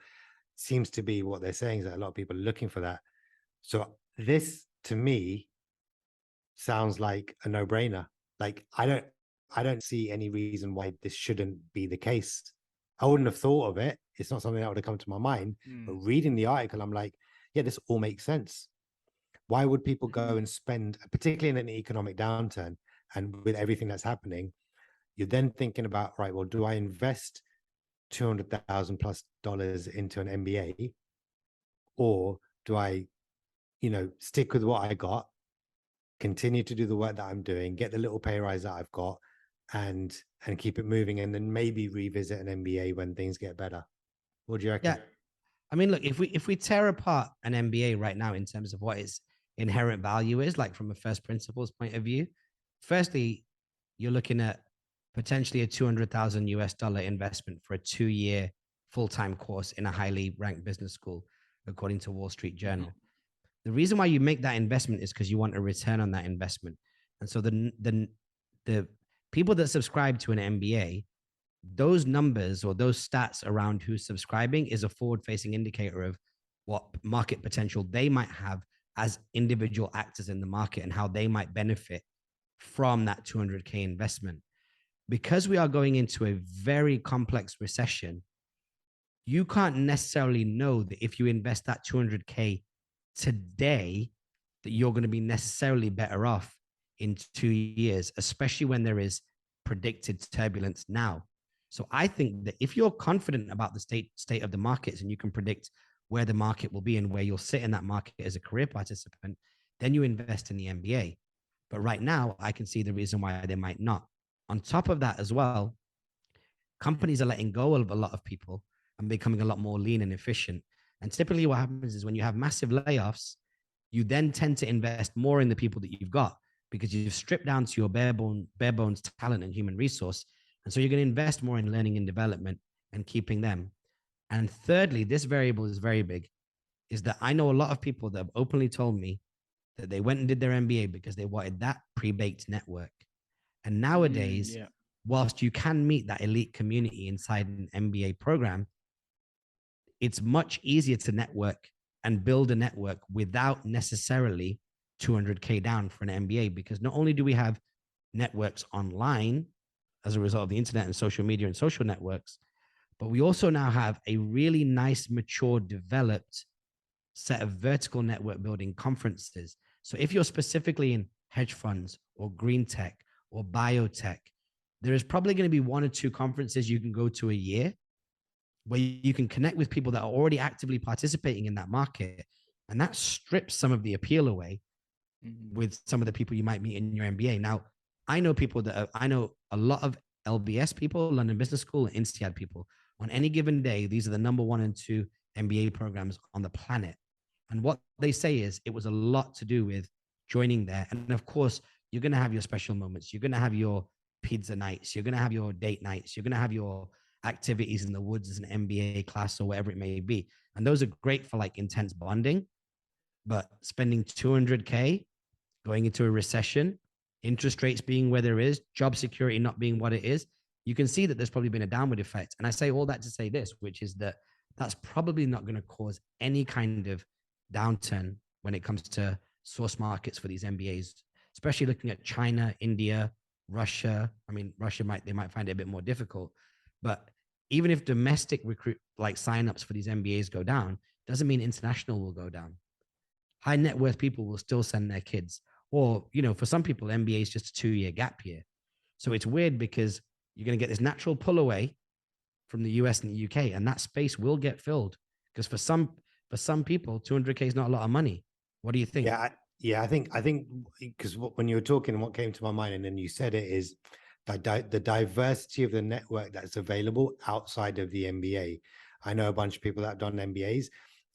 [SPEAKER 3] seems to be what they're saying is that a lot of people are looking for that. So this, to me, sounds like a no-brainer. Like I don't see any reason why this shouldn't be the case. I wouldn't have thought of it. It's not something that would have come to my mind. But reading the article, I'm like, yeah, this all makes sense. Why would people go and spend, particularly in an economic downturn and with everything that's happening, you're then thinking about, right, well, do I invest $200,000+ into an MBA, or do I, stick with what I got, continue to do the work that I'm doing, get the little pay rise that I've got, and keep it moving, and then maybe revisit an MBA when things get better? What do you reckon?
[SPEAKER 1] Yeah. I mean, look, if we tear apart an MBA right now in terms of what its inherent value is, like from a first principles point of view, firstly, you're looking at potentially a 200,000 US dollar investment for a 2-year full-time course in a highly ranked business school, according to Wall Street Journal. The reason why you make that investment is because you want a return on that investment. And so the people that subscribe to an MBA, those numbers or those stats around who's subscribing is a forward-facing indicator of what market potential they might have as individual actors in the market and how they might benefit from that 200K investment. Because we are going into a very complex recession, you can't necessarily know that if you invest that 200K today, that you're going to be necessarily better off in 2 years, especially when there is predicted turbulence now. So I think that if you're confident about the state of the markets and you can predict where the market will be and where you'll sit in that market as a career participant, then you invest in the MBA. But right now, I can see the reason why they might not. On top of that as well, companies are letting go of a lot of people and becoming a lot more lean and efficient. And typically what happens is when you have massive layoffs, you then tend to invest more in the people that you've got because you've stripped down to your bare bones talent and human resource. And so you're going to invest more in learning and development and keeping them. And thirdly, this variable is very big, is that I know a lot of people that have openly told me that they went and did their MBA because they wanted that pre-baked network. And nowadays, whilst you can meet that elite community inside an MBA program, it's much easier to network and build a network without necessarily 200K down for an MBA, because not only do we have networks online as a result of the internet and social media and social networks, but we also now have a really nice, mature, developed set of vertical network building conferences. So if you're specifically in hedge funds or green tech or biotech, there is probably going to be 1 or 2 conferences you can go to a year where you can connect with people that are already actively participating in that market. And that strips some of the appeal away with some of the people you might meet in your MBA. Now, I know people I know a lot of LBS people, London Business School, and INSEAD people. On any given day, these are the number 1 and 2 MBA programs on the planet. And what they say is it was a lot to do with joining there. And of course, you're going to have your special moments. You're going to have your pizza nights. You're going to have your date nights. You're going to have your activities in the woods as an MBA class or whatever it may be. And those are great for like intense bonding. But spending 200K going into a recession, interest rates being where there is, job security not being what it is, you can see that there's probably been a downward effect. And I say all that to say this, which is that that's probably not going to cause any kind of downturn when it comes to source markets for these MBAs, especially looking at China, India, Russia. I mean, they might find it a bit more difficult, but even if domestic signups for these MBAs go down, doesn't mean international will go down. High net worth people will still send their kids, or, for some people, MBA is just a 2-year gap year. So it's weird because you're going to get this natural pull away from the US and the UK, and that space will get filled because for some people, 200K is not a lot of money. What do you think?
[SPEAKER 3] Yeah, I think because when you were talking, what came to my mind, and then you said it, is the diversity of the network that's available outside of the MBA. I know a bunch of people that have done MBAs,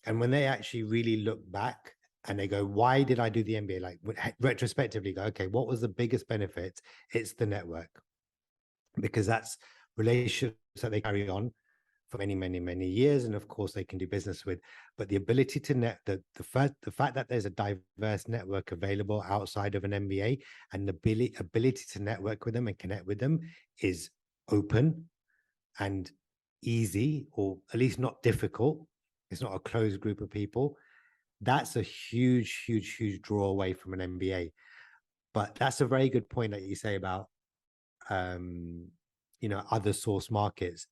[SPEAKER 3] and when they actually really look back and they go, why did I do the MBA? Like retrospectively go, okay, what was the biggest benefit? It's the network, because that's relationships that they carry on for many, many, many years. And of course they can do business with, but the ability to the fact that there's a diverse network available outside of an MBA, and the ability to network with them and connect with them is open and easy, or at least not difficult. It's not a closed group of people. That's a huge, huge, huge draw away from an MBA. But that's a very good point that you say about, other source markets,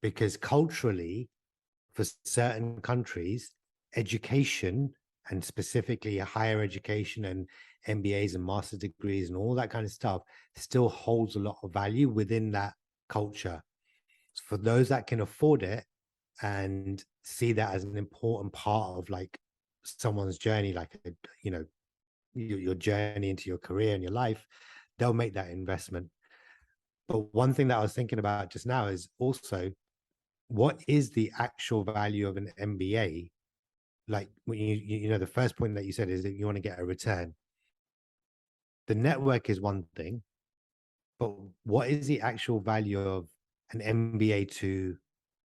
[SPEAKER 3] because culturally, for certain countries, education, and specifically higher education and MBAs and master's degrees and all that kind of stuff, still holds a lot of value within that culture. So for those that can afford it and see that as an important part of like someone's journey, like your journey into your career and your life, they'll make that investment. But one thing that I was thinking about just now is also what is the actual value of an MBA? Like when you know, the first point that you said is that you want to get a return. The network is one thing, but what is the actual value of an MBA to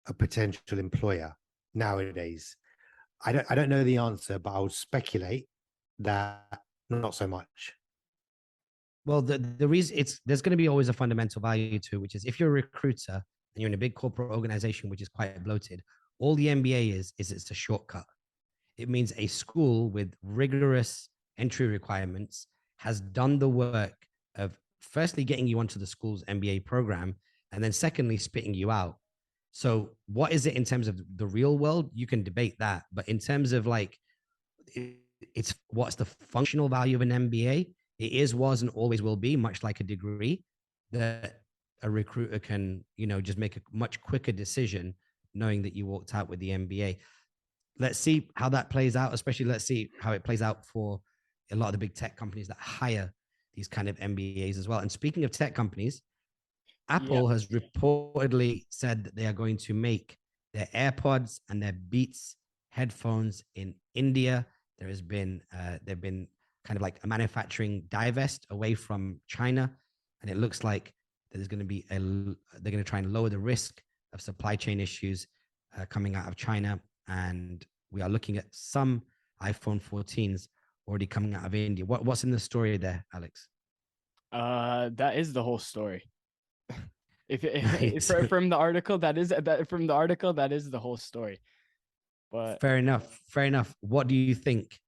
[SPEAKER 3] a potential employer nowadays? I don't know the answer, but I would speculate that not so much.
[SPEAKER 1] Well, the reason there's going to be always a fundamental value to it, which is if you're a recruiter and you're in a big corporate organization which is quite bloated, all the MBA is it's a shortcut. It means a school with rigorous entry requirements has done the work of firstly getting you onto the school's MBA program, and then secondly spitting you out. So what is it in terms of the real world? You can debate that, but in terms of like it's what's the functional value of an MBA? It is, was, and always will be, much like a degree, that a recruiter can, you know, just make a much quicker decision knowing that you walked out with the MBA. Let's see how that plays out, especially let's see how it plays out for a lot of the big tech companies that hire these kind of MBAs as well. And speaking of tech companies, Apple has reportedly said that they are going to make their AirPods and their Beats headphones in India. There's been kind of like a manufacturing divest away from China, and it looks like there's going to be they're going to try and lower the risk of supply chain issues coming out of China, and we are looking at some iPhone 14s already coming out of India. What's in the story there, Alex?
[SPEAKER 2] That is the whole story.
[SPEAKER 1] Right.
[SPEAKER 2] From the article, that is the whole story. But
[SPEAKER 1] fair enough. What do you think?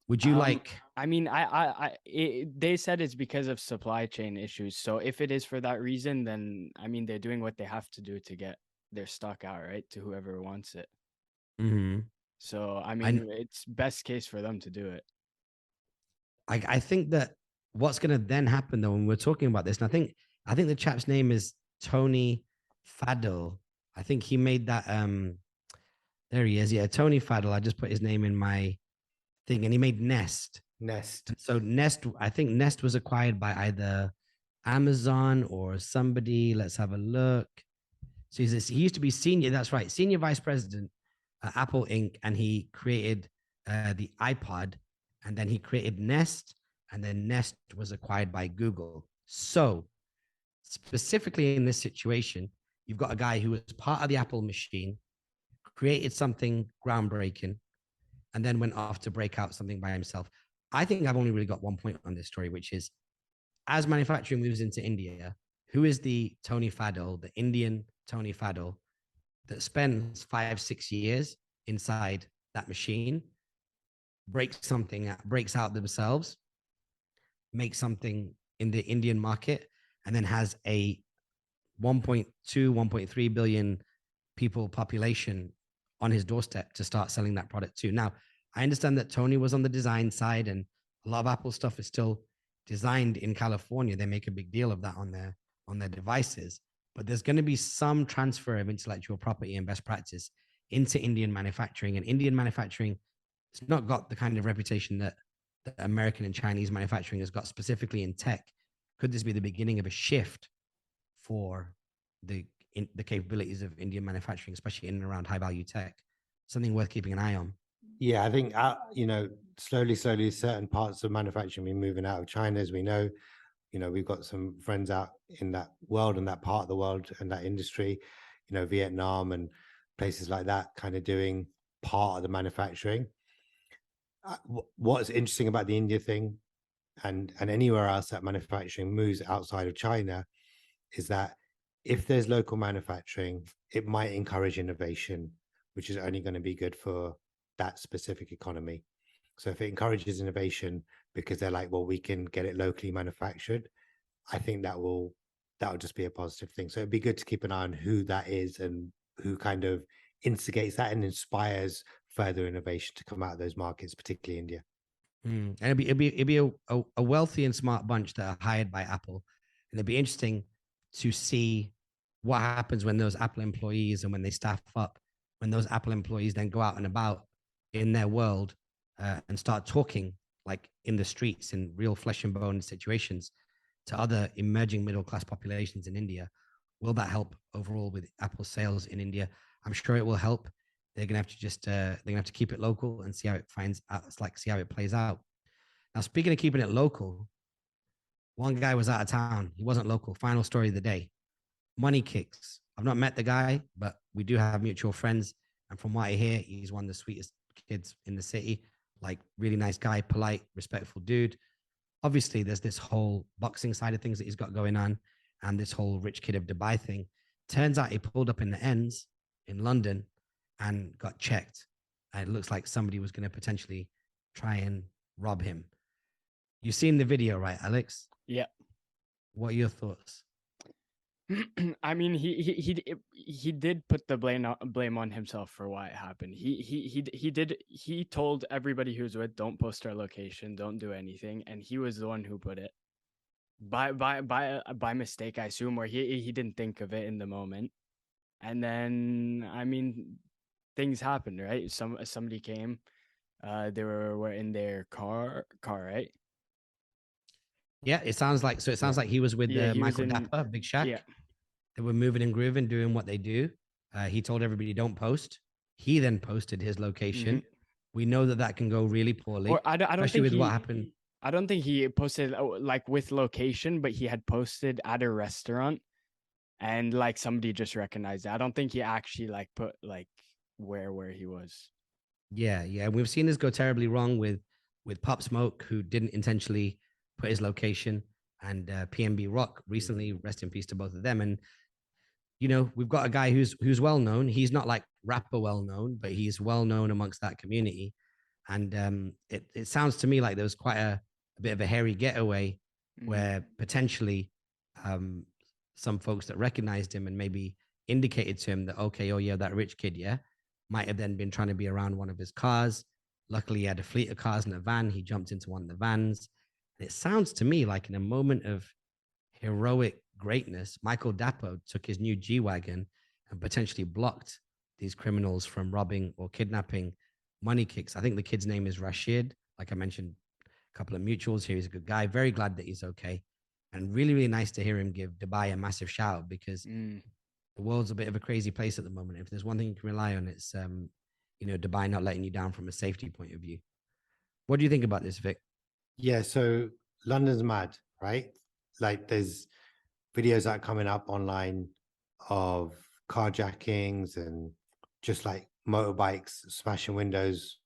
[SPEAKER 1] Would you like?
[SPEAKER 2] I mean, they said it's because of supply chain issues. So if it is for that reason, then I mean, they're doing what they have to do to get their stock out, right, to whoever wants it.
[SPEAKER 1] Mm-hmm.
[SPEAKER 2] So I mean, it's best case for them to do it.
[SPEAKER 1] I think that what's going to then happen though, when we're talking about this, and I think the chap's name is Tony Fadell. I think he made that. There he is. Yeah, Tony Fadell. I just put his name in my thing, and he made Nest. So Nest, I think Nest was acquired by either Amazon or somebody. Let's have a look. So he used to be senior. That's right, senior vice president at Apple Inc. And he created the iPod, and then he created Nest, and then Nest was acquired by Google. So specifically in this situation, you've got a guy who was part of the Apple machine, created something groundbreaking, and then went off to break out something by himself. I think I've only really got one point on this story, which is as manufacturing moves into India, who is the Tony Fadell, the Indian Tony Fadell, that spends 5-6 years inside that machine, breaks out themselves, makes something in the Indian market, and then has a 1.2, 1.3 billion people population on his doorstep to start selling that product to. Now, I understand that Tony was on the design side, and a lot of Apple stuff is still designed in California. They make a big deal of that on their devices, but there's going to be some transfer of intellectual property and best practice into Indian manufacturing, and Indian manufacturing has not got the kind of reputation that American and Chinese manufacturing has got, specifically in tech. Could this be the beginning of a shift for the capabilities of Indian manufacturing, especially in and around high value tech? Something worth keeping an eye on.
[SPEAKER 3] Yeah, I think slowly certain parts of manufacturing be moving out of China, as we know. We've got some friends out in that world and that part of the world and that industry, Vietnam and places like that, kind of doing part of the manufacturing. What's interesting about the India thing and anywhere else that manufacturing moves outside of China is that if there's local manufacturing, it might encourage innovation, which is only going to be good for that specific economy. So if it encourages innovation because they're like, well, we can get it locally manufactured, I think that will just be a positive thing. So it'd be good to keep an eye on who that is and who kind of instigates that and inspires further innovation to come out of those markets, particularly India.
[SPEAKER 1] And it'd be a wealthy and smart bunch that are hired by Apple, and it'd be interesting to see what happens when those Apple employees and when they staff up, when those Apple employees then go out and about in their world and start talking like in the streets in real flesh and bone situations to other emerging middle class populations in India. Will that help overall with Apple sales in India? I'm sure it will help. They're gonna have to just they're gonna have to keep it local and see how it finds out. It's like see how it plays out. Now, speaking of keeping it local, one guy was out of town. He wasn't local. Final story of the day. MoneyKicks. I've not met the guy, but we do have mutual friends. And from what I hear, he's one of the sweetest kids in the city. Like, really nice guy, polite, respectful dude. Obviously, there's this whole boxing side of things that he's got going on, and this whole rich kid of Dubai thing. Turns out he pulled up in the ends in London and got checked. And it looks like somebody was going to potentially try and rob him. You've seen the video, right, Alex?
[SPEAKER 2] Yeah.
[SPEAKER 1] What are your thoughts?
[SPEAKER 2] I mean, he did put the blame on himself for why it happened. He told everybody he was with, don't post our location, don't do anything, and he was the one who put it by mistake, I assume, or he didn't think of it in the moment. And then, I mean, things happened, right? Somebody came, they were in their car, right?
[SPEAKER 1] Yeah, it sounds like he was with Michael Dapper, Big Shaq.
[SPEAKER 2] Yeah.
[SPEAKER 1] They were moving and grooving, doing what they do. He told everybody don't post. He then posted his location.
[SPEAKER 2] Mm-hmm.
[SPEAKER 1] We know that can go really poorly.
[SPEAKER 2] Or I don't
[SPEAKER 1] especially
[SPEAKER 2] think
[SPEAKER 1] with what happened.
[SPEAKER 2] I don't think he posted like with location, but he had posted at a restaurant, and like somebody just recognized it. I don't think he actually like put like where he was.
[SPEAKER 1] Yeah. We've seen this go terribly wrong with Pop Smoke, who didn't intentionally put his location, and PNB Rock recently. Rest in peace to both of them. And you know, we've got a guy who's well known. He's not like rapper well known, but he's well known amongst that community. And it sounds to me like there was quite a bit of a hairy getaway where potentially some folks that recognized him and maybe indicated to him that, okay, oh yeah, that rich kid, yeah, might have then been trying to be around one of his cars. Luckily, he had a fleet of cars in a van. He jumped into one of the vans. And it sounds to me like in a moment of heroic greatness, Michael Dapper took his new G-Wagon and potentially blocked these criminals from robbing or kidnapping MoneyKicks. I think the kid's name is Rashid. Like I mentioned, a couple of mutuals here. He's a good guy. Very glad that he's okay. And really, really nice to hear him give Dubai a massive shout out, because the world's a bit of a crazy place at the moment. If there's one thing you can rely on, it's you know, Dubai not letting you down from a safety point of view. What do you think about this, Vik?
[SPEAKER 3] Yeah, so London's mad, right? Like there's videos that are coming up online of carjackings and just like motorbikes smashing windows,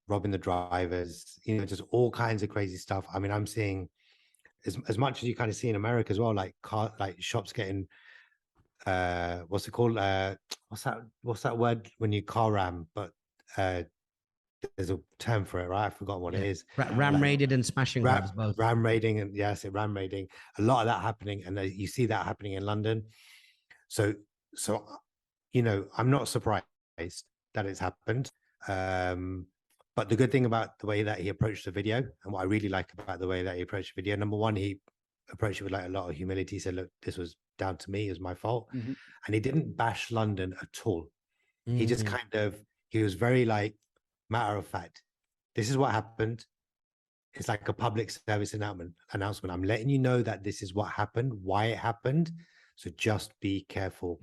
[SPEAKER 3] robbing the drivers, you know, just all kinds of crazy stuff. I mean, I'm seeing as much as you kind of see in America as well, like shops getting what's it called? What's that word when you car ram? But there's a term for it, right? I forgot what it is.
[SPEAKER 1] Ram raided and smashing grabs both.
[SPEAKER 3] Ram raiding and ram raiding. A lot of that happening, and you see that happening in London. So you know, I'm not surprised that it's happened. But the good thing about the way that he approached the video, and what I really like about the way that he approached the video, number one, he approached it with like a lot of humility. He said, "Look, this was down to me. It was my fault," and he didn't bash London at all. He just he was very like matter of fact. This is what happened. It's like a public service announcement. I'm letting you know that this is what happened, why it happened. So just be careful.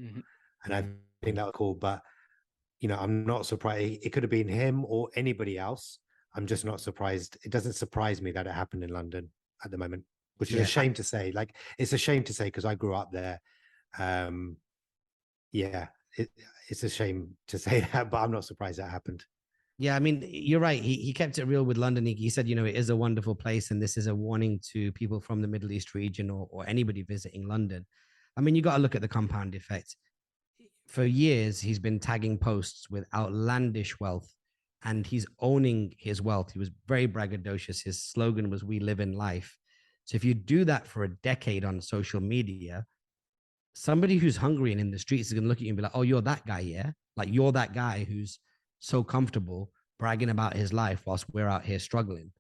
[SPEAKER 3] And I think that was cool. But you know, I'm not surprised. It could have been him or anybody else. I'm just not surprised. It doesn't surprise me that it happened in London at the moment, which is a shame to say. Like, it's a shame to say because I grew up there. It's a shame to say that, but I'm not surprised that happened.
[SPEAKER 1] Yeah, I mean, you're right. He kept it real with London. He said, you know, it is a wonderful place, and this is a warning to people from the Middle East region or anybody visiting London. I mean, you got to look at the compound effect. For years, he's been tagging posts with outlandish wealth, and he's owning his wealth. He was very braggadocious. His slogan was, "We live in life." So if you do that for a decade on social media, somebody who's hungry and in the streets is going to look at you and be like, "Oh, you're that guy, yeah? Like, you're that guy who's so comfortable bragging about his life whilst we're out here struggling."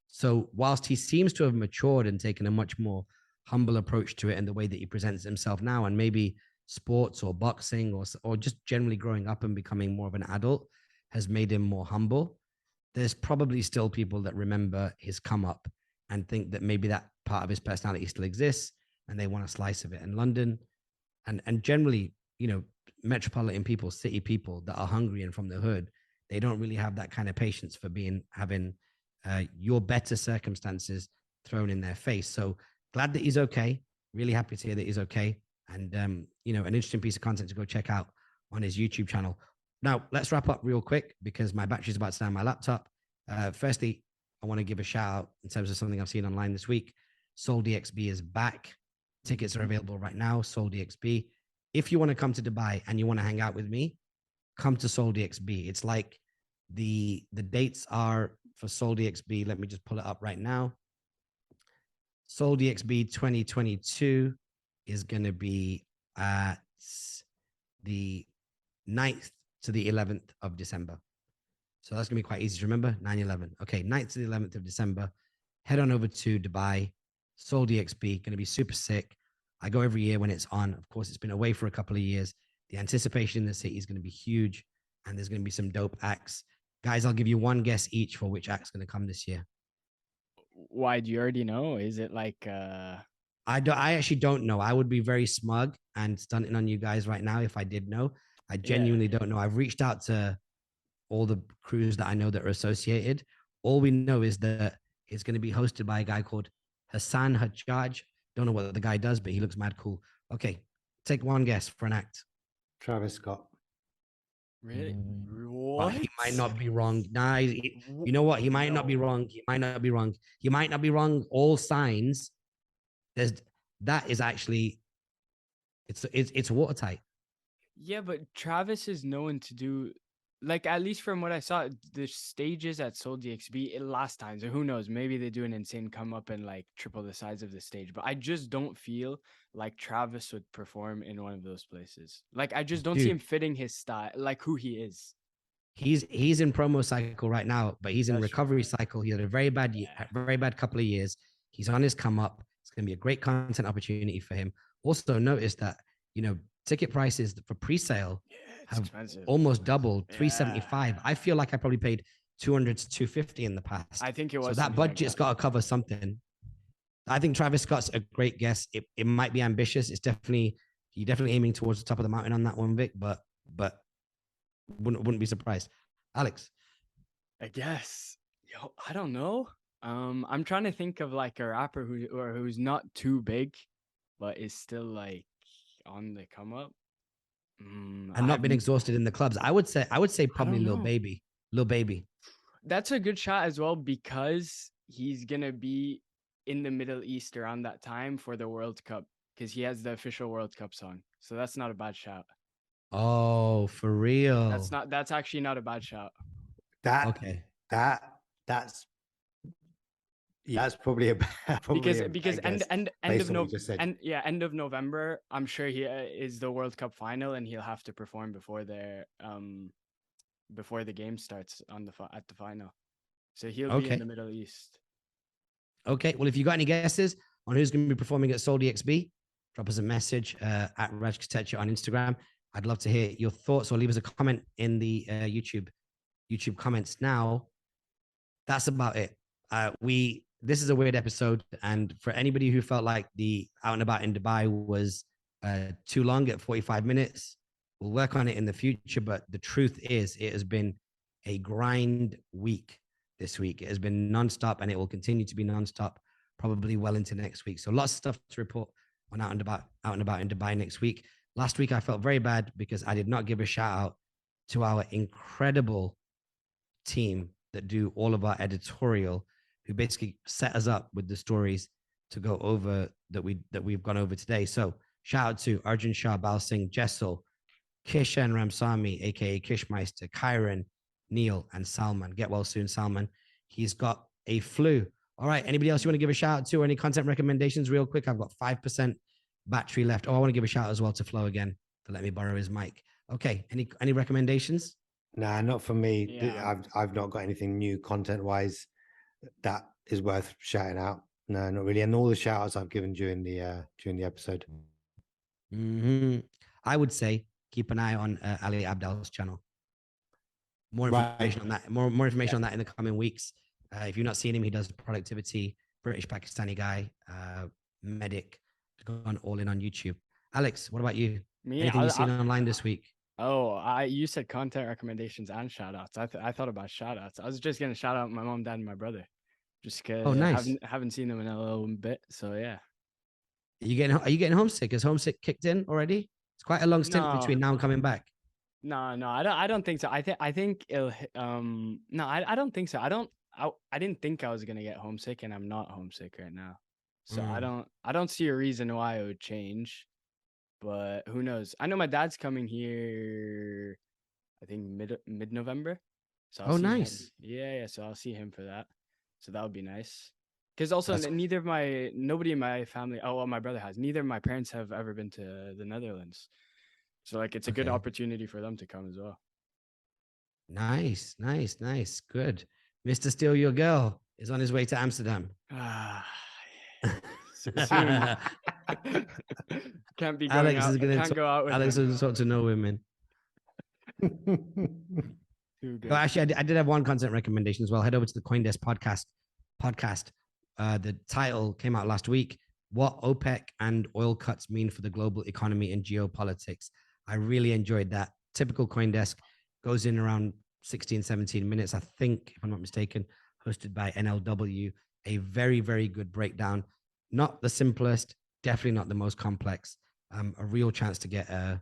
[SPEAKER 1] So whilst he seems to have matured and taken a much more humble approach to it and the way that he presents himself now, and maybe sports or boxing or just generally growing up and becoming more of an adult has made him more humble, there's probably still people that remember his come up and think that maybe that part of his personality still exists and they want a slice of it. And London and generally, metropolitan people, city people that are hungry and from the hood, they don't really have that kind of patience for having your better circumstances thrown in their face. So glad that he's okay. Really happy to hear that he's okay. And, an interesting piece of content to go check out on his YouTube channel. Now, let's wrap up real quick because my battery's about to die on my laptop. Firstly, I want to give a shout out in terms of something I've seen online this week. SoleDXB is back. Tickets are available right now, SoleDXB. If you want to come to Dubai and you want to hang out with me, come to SoleDXB. It's like the dates are for SoleDXB. Let me just pull it up right now. SoleDXB 2022 is going to be at the 9th to the 11th of December. So that's going to be quite easy to remember, 9/11. Okay, 9th to the 11th of December. Head on over to Dubai. SoleDXB, going to be super sick. I go every year when it's on. Of course, it's been away for a couple of years. The anticipation in the city is going to be huge, and there's going to be some dope acts. Guys, I'll give you one guess each for which act's going to come this year.
[SPEAKER 2] Why, do you already know? Is it like
[SPEAKER 1] I actually don't know. I would be very smug and stunting on you guys right now if I did know. I genuinely don't know. I've reached out to all the crews that I know that are associated. All we know is that it's going to be hosted by a guy called Hassan Hajjaj. Don't know what the guy does, but he looks mad cool. Okay, take one guess for an act.
[SPEAKER 3] Travis Scott.
[SPEAKER 2] Really?
[SPEAKER 1] Well, he might not be wrong. Nah, you know what? He might not be wrong. He might not be wrong. He might not be wrong. All signs. That is actually, it's watertight.
[SPEAKER 2] Yeah, but Travis is known to do, like, at least from what I saw, the stages at SoleDXB last time. So who knows? Maybe they do an insane come up and like triple the size of the stage. But I just don't feel like Travis would perform in one of those places. Like, I just don't see him fitting his style, like who he is.
[SPEAKER 1] He's in promo cycle right now, but he's in recovery cycle. He had a very bad couple of years. He's on his come up. It's going to be a great content opportunity for him. Also, notice that ticket prices for pre-sale have almost doubled, 375. I feel like I probably paid 200 to 250 in the past.
[SPEAKER 2] I think it was.
[SPEAKER 1] So that budget's got to cover something. I think Travis Scott's a great guess. It might be ambitious. You're definitely aiming towards the top of the mountain on that one, Vik, but wouldn't be surprised. Alex,
[SPEAKER 2] I guess. I don't know. I'm trying to think of like a rapper who's not too big, but is still like on the come up.
[SPEAKER 1] And not been exhausted in the clubs. I would say probably Lil Baby.
[SPEAKER 2] That's a good shot as well, because he's gonna be in the Middle East around that time for the World Cup, because he has the official World Cup song. So that's not a bad shout.
[SPEAKER 1] Oh, for real?
[SPEAKER 2] That's actually not a bad shout.
[SPEAKER 3] That's probably a
[SPEAKER 2] because end of November, I'm sure he is the World Cup final, and he'll have to perform before the game starts at the final. So he'll be in the Middle East.
[SPEAKER 1] Okay. Well, if you got any guesses on who's going to be performing at SoleDXB, drop us a message at Raj Kotecha on Instagram. I'd love to hear your thoughts, or leave us a comment in the YouTube comments. Now, that's about it. This is a weird episode, and for anybody who felt like the out and about in Dubai was too long at 45 minutes, we'll work on it in the future. But the truth is, it has been a grind week this week. It has been nonstop, and it will continue to be nonstop, probably well into next week. So lots of stuff to report on out and about in Dubai next week. Last week, I felt very bad because I did not give a shout out to our incredible team that do all of our editorial, who basically set us up with the stories to go over that we've gone over today. So shout out to Arjun Shah, Bal Singh, Jessel, Kishan Ramsamy, aka Kishmeister, Kyron, Neil, and Salman. Get well soon, Salman. He's got a flu. All right. Anybody else you want to give a shout out to, or any content recommendations real quick? I've got 5% battery left. Oh, I want to give a shout out as well to Flo again for letting me borrow his mic. Okay. Any recommendations?
[SPEAKER 3] Nah, not for me.
[SPEAKER 2] Yeah.
[SPEAKER 3] I've not got anything new content wise that is worth shouting out. No, not really. And all the shout outs I've given during the episode.
[SPEAKER 1] I would say keep an eye on Ali Abdal's channel. More information on that. More information on that in the coming weeks. If you've not seen him, he does productivity, British Pakistani guy, medic, gone all in on YouTube. Alex, what about you?
[SPEAKER 2] Me,
[SPEAKER 1] Anything you've seen online this week?
[SPEAKER 2] You said content recommendations and shout outs. I thought about shout outs. I was just gonna shout out my mom, dad, and my brother. Just because
[SPEAKER 1] Oh,
[SPEAKER 2] I
[SPEAKER 1] nice.
[SPEAKER 2] haven't seen them in a little bit. Are
[SPEAKER 1] you getting homesick? Is homesick kicked in already? It's quite a long stint between now and coming back.
[SPEAKER 2] No, I don't think so. I think it'll no, I don't think so. I didn't think I was gonna get homesick, and I'm not homesick right now. So I don't see a reason why it would change. But who knows? I know my dad's coming here, I think mid-November. So I'll see him.
[SPEAKER 1] Nice.
[SPEAKER 2] Yeah. So I'll see him for that. So that would be nice. Because also nobody in my family. Oh, well, my brother has. Neither of my parents have ever been to the Netherlands. So like, it's a good opportunity for them to come as well.
[SPEAKER 1] Nice. Good. Mr. Steal Your Girl is on his way to Amsterdam.
[SPEAKER 2] Soon. Can't be going
[SPEAKER 1] Alex
[SPEAKER 2] out.
[SPEAKER 1] is going
[SPEAKER 2] Can't go out with
[SPEAKER 1] Alex is talk to no women. Well, actually, I did have one content recommendation as well. Head over to the CoinDesk podcast. The title came out last week. What OPEC and oil cuts mean for the global economy and geopolitics. I really enjoyed that. Typical CoinDesk, goes in around 16, 17 minutes, I think, if I'm not mistaken, hosted by NLW. A very, very good breakdown. Not the simplest, definitely not the most complex. A real chance to get a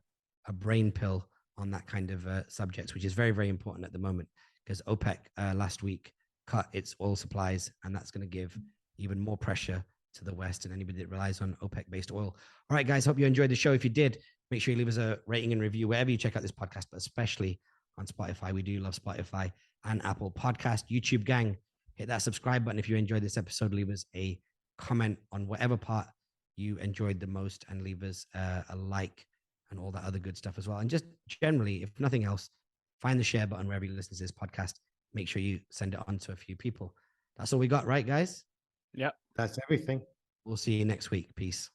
[SPEAKER 1] brain pill on that kind of subject, which is very, very important at the moment, because OPEC last week cut its oil supplies, and that's going to give even more pressure to the West and anybody that relies on OPEC-based oil. All right, guys, hope you enjoyed the show. If you did, make sure you leave us a rating and review wherever you check out this podcast, but especially on Spotify. We do love Spotify and Apple Podcast. YouTube gang, hit that subscribe button if you enjoyed this episode. Leave us a comment on whatever part you enjoyed the most, and leave us a like and all that other good stuff as well. And just generally, if nothing else, find the share button wherever you listen to this podcast. Make sure you send it on to a few people. That's all we got, right, guys?
[SPEAKER 2] Yep.
[SPEAKER 3] That's everything.
[SPEAKER 1] We'll see you next week. Peace.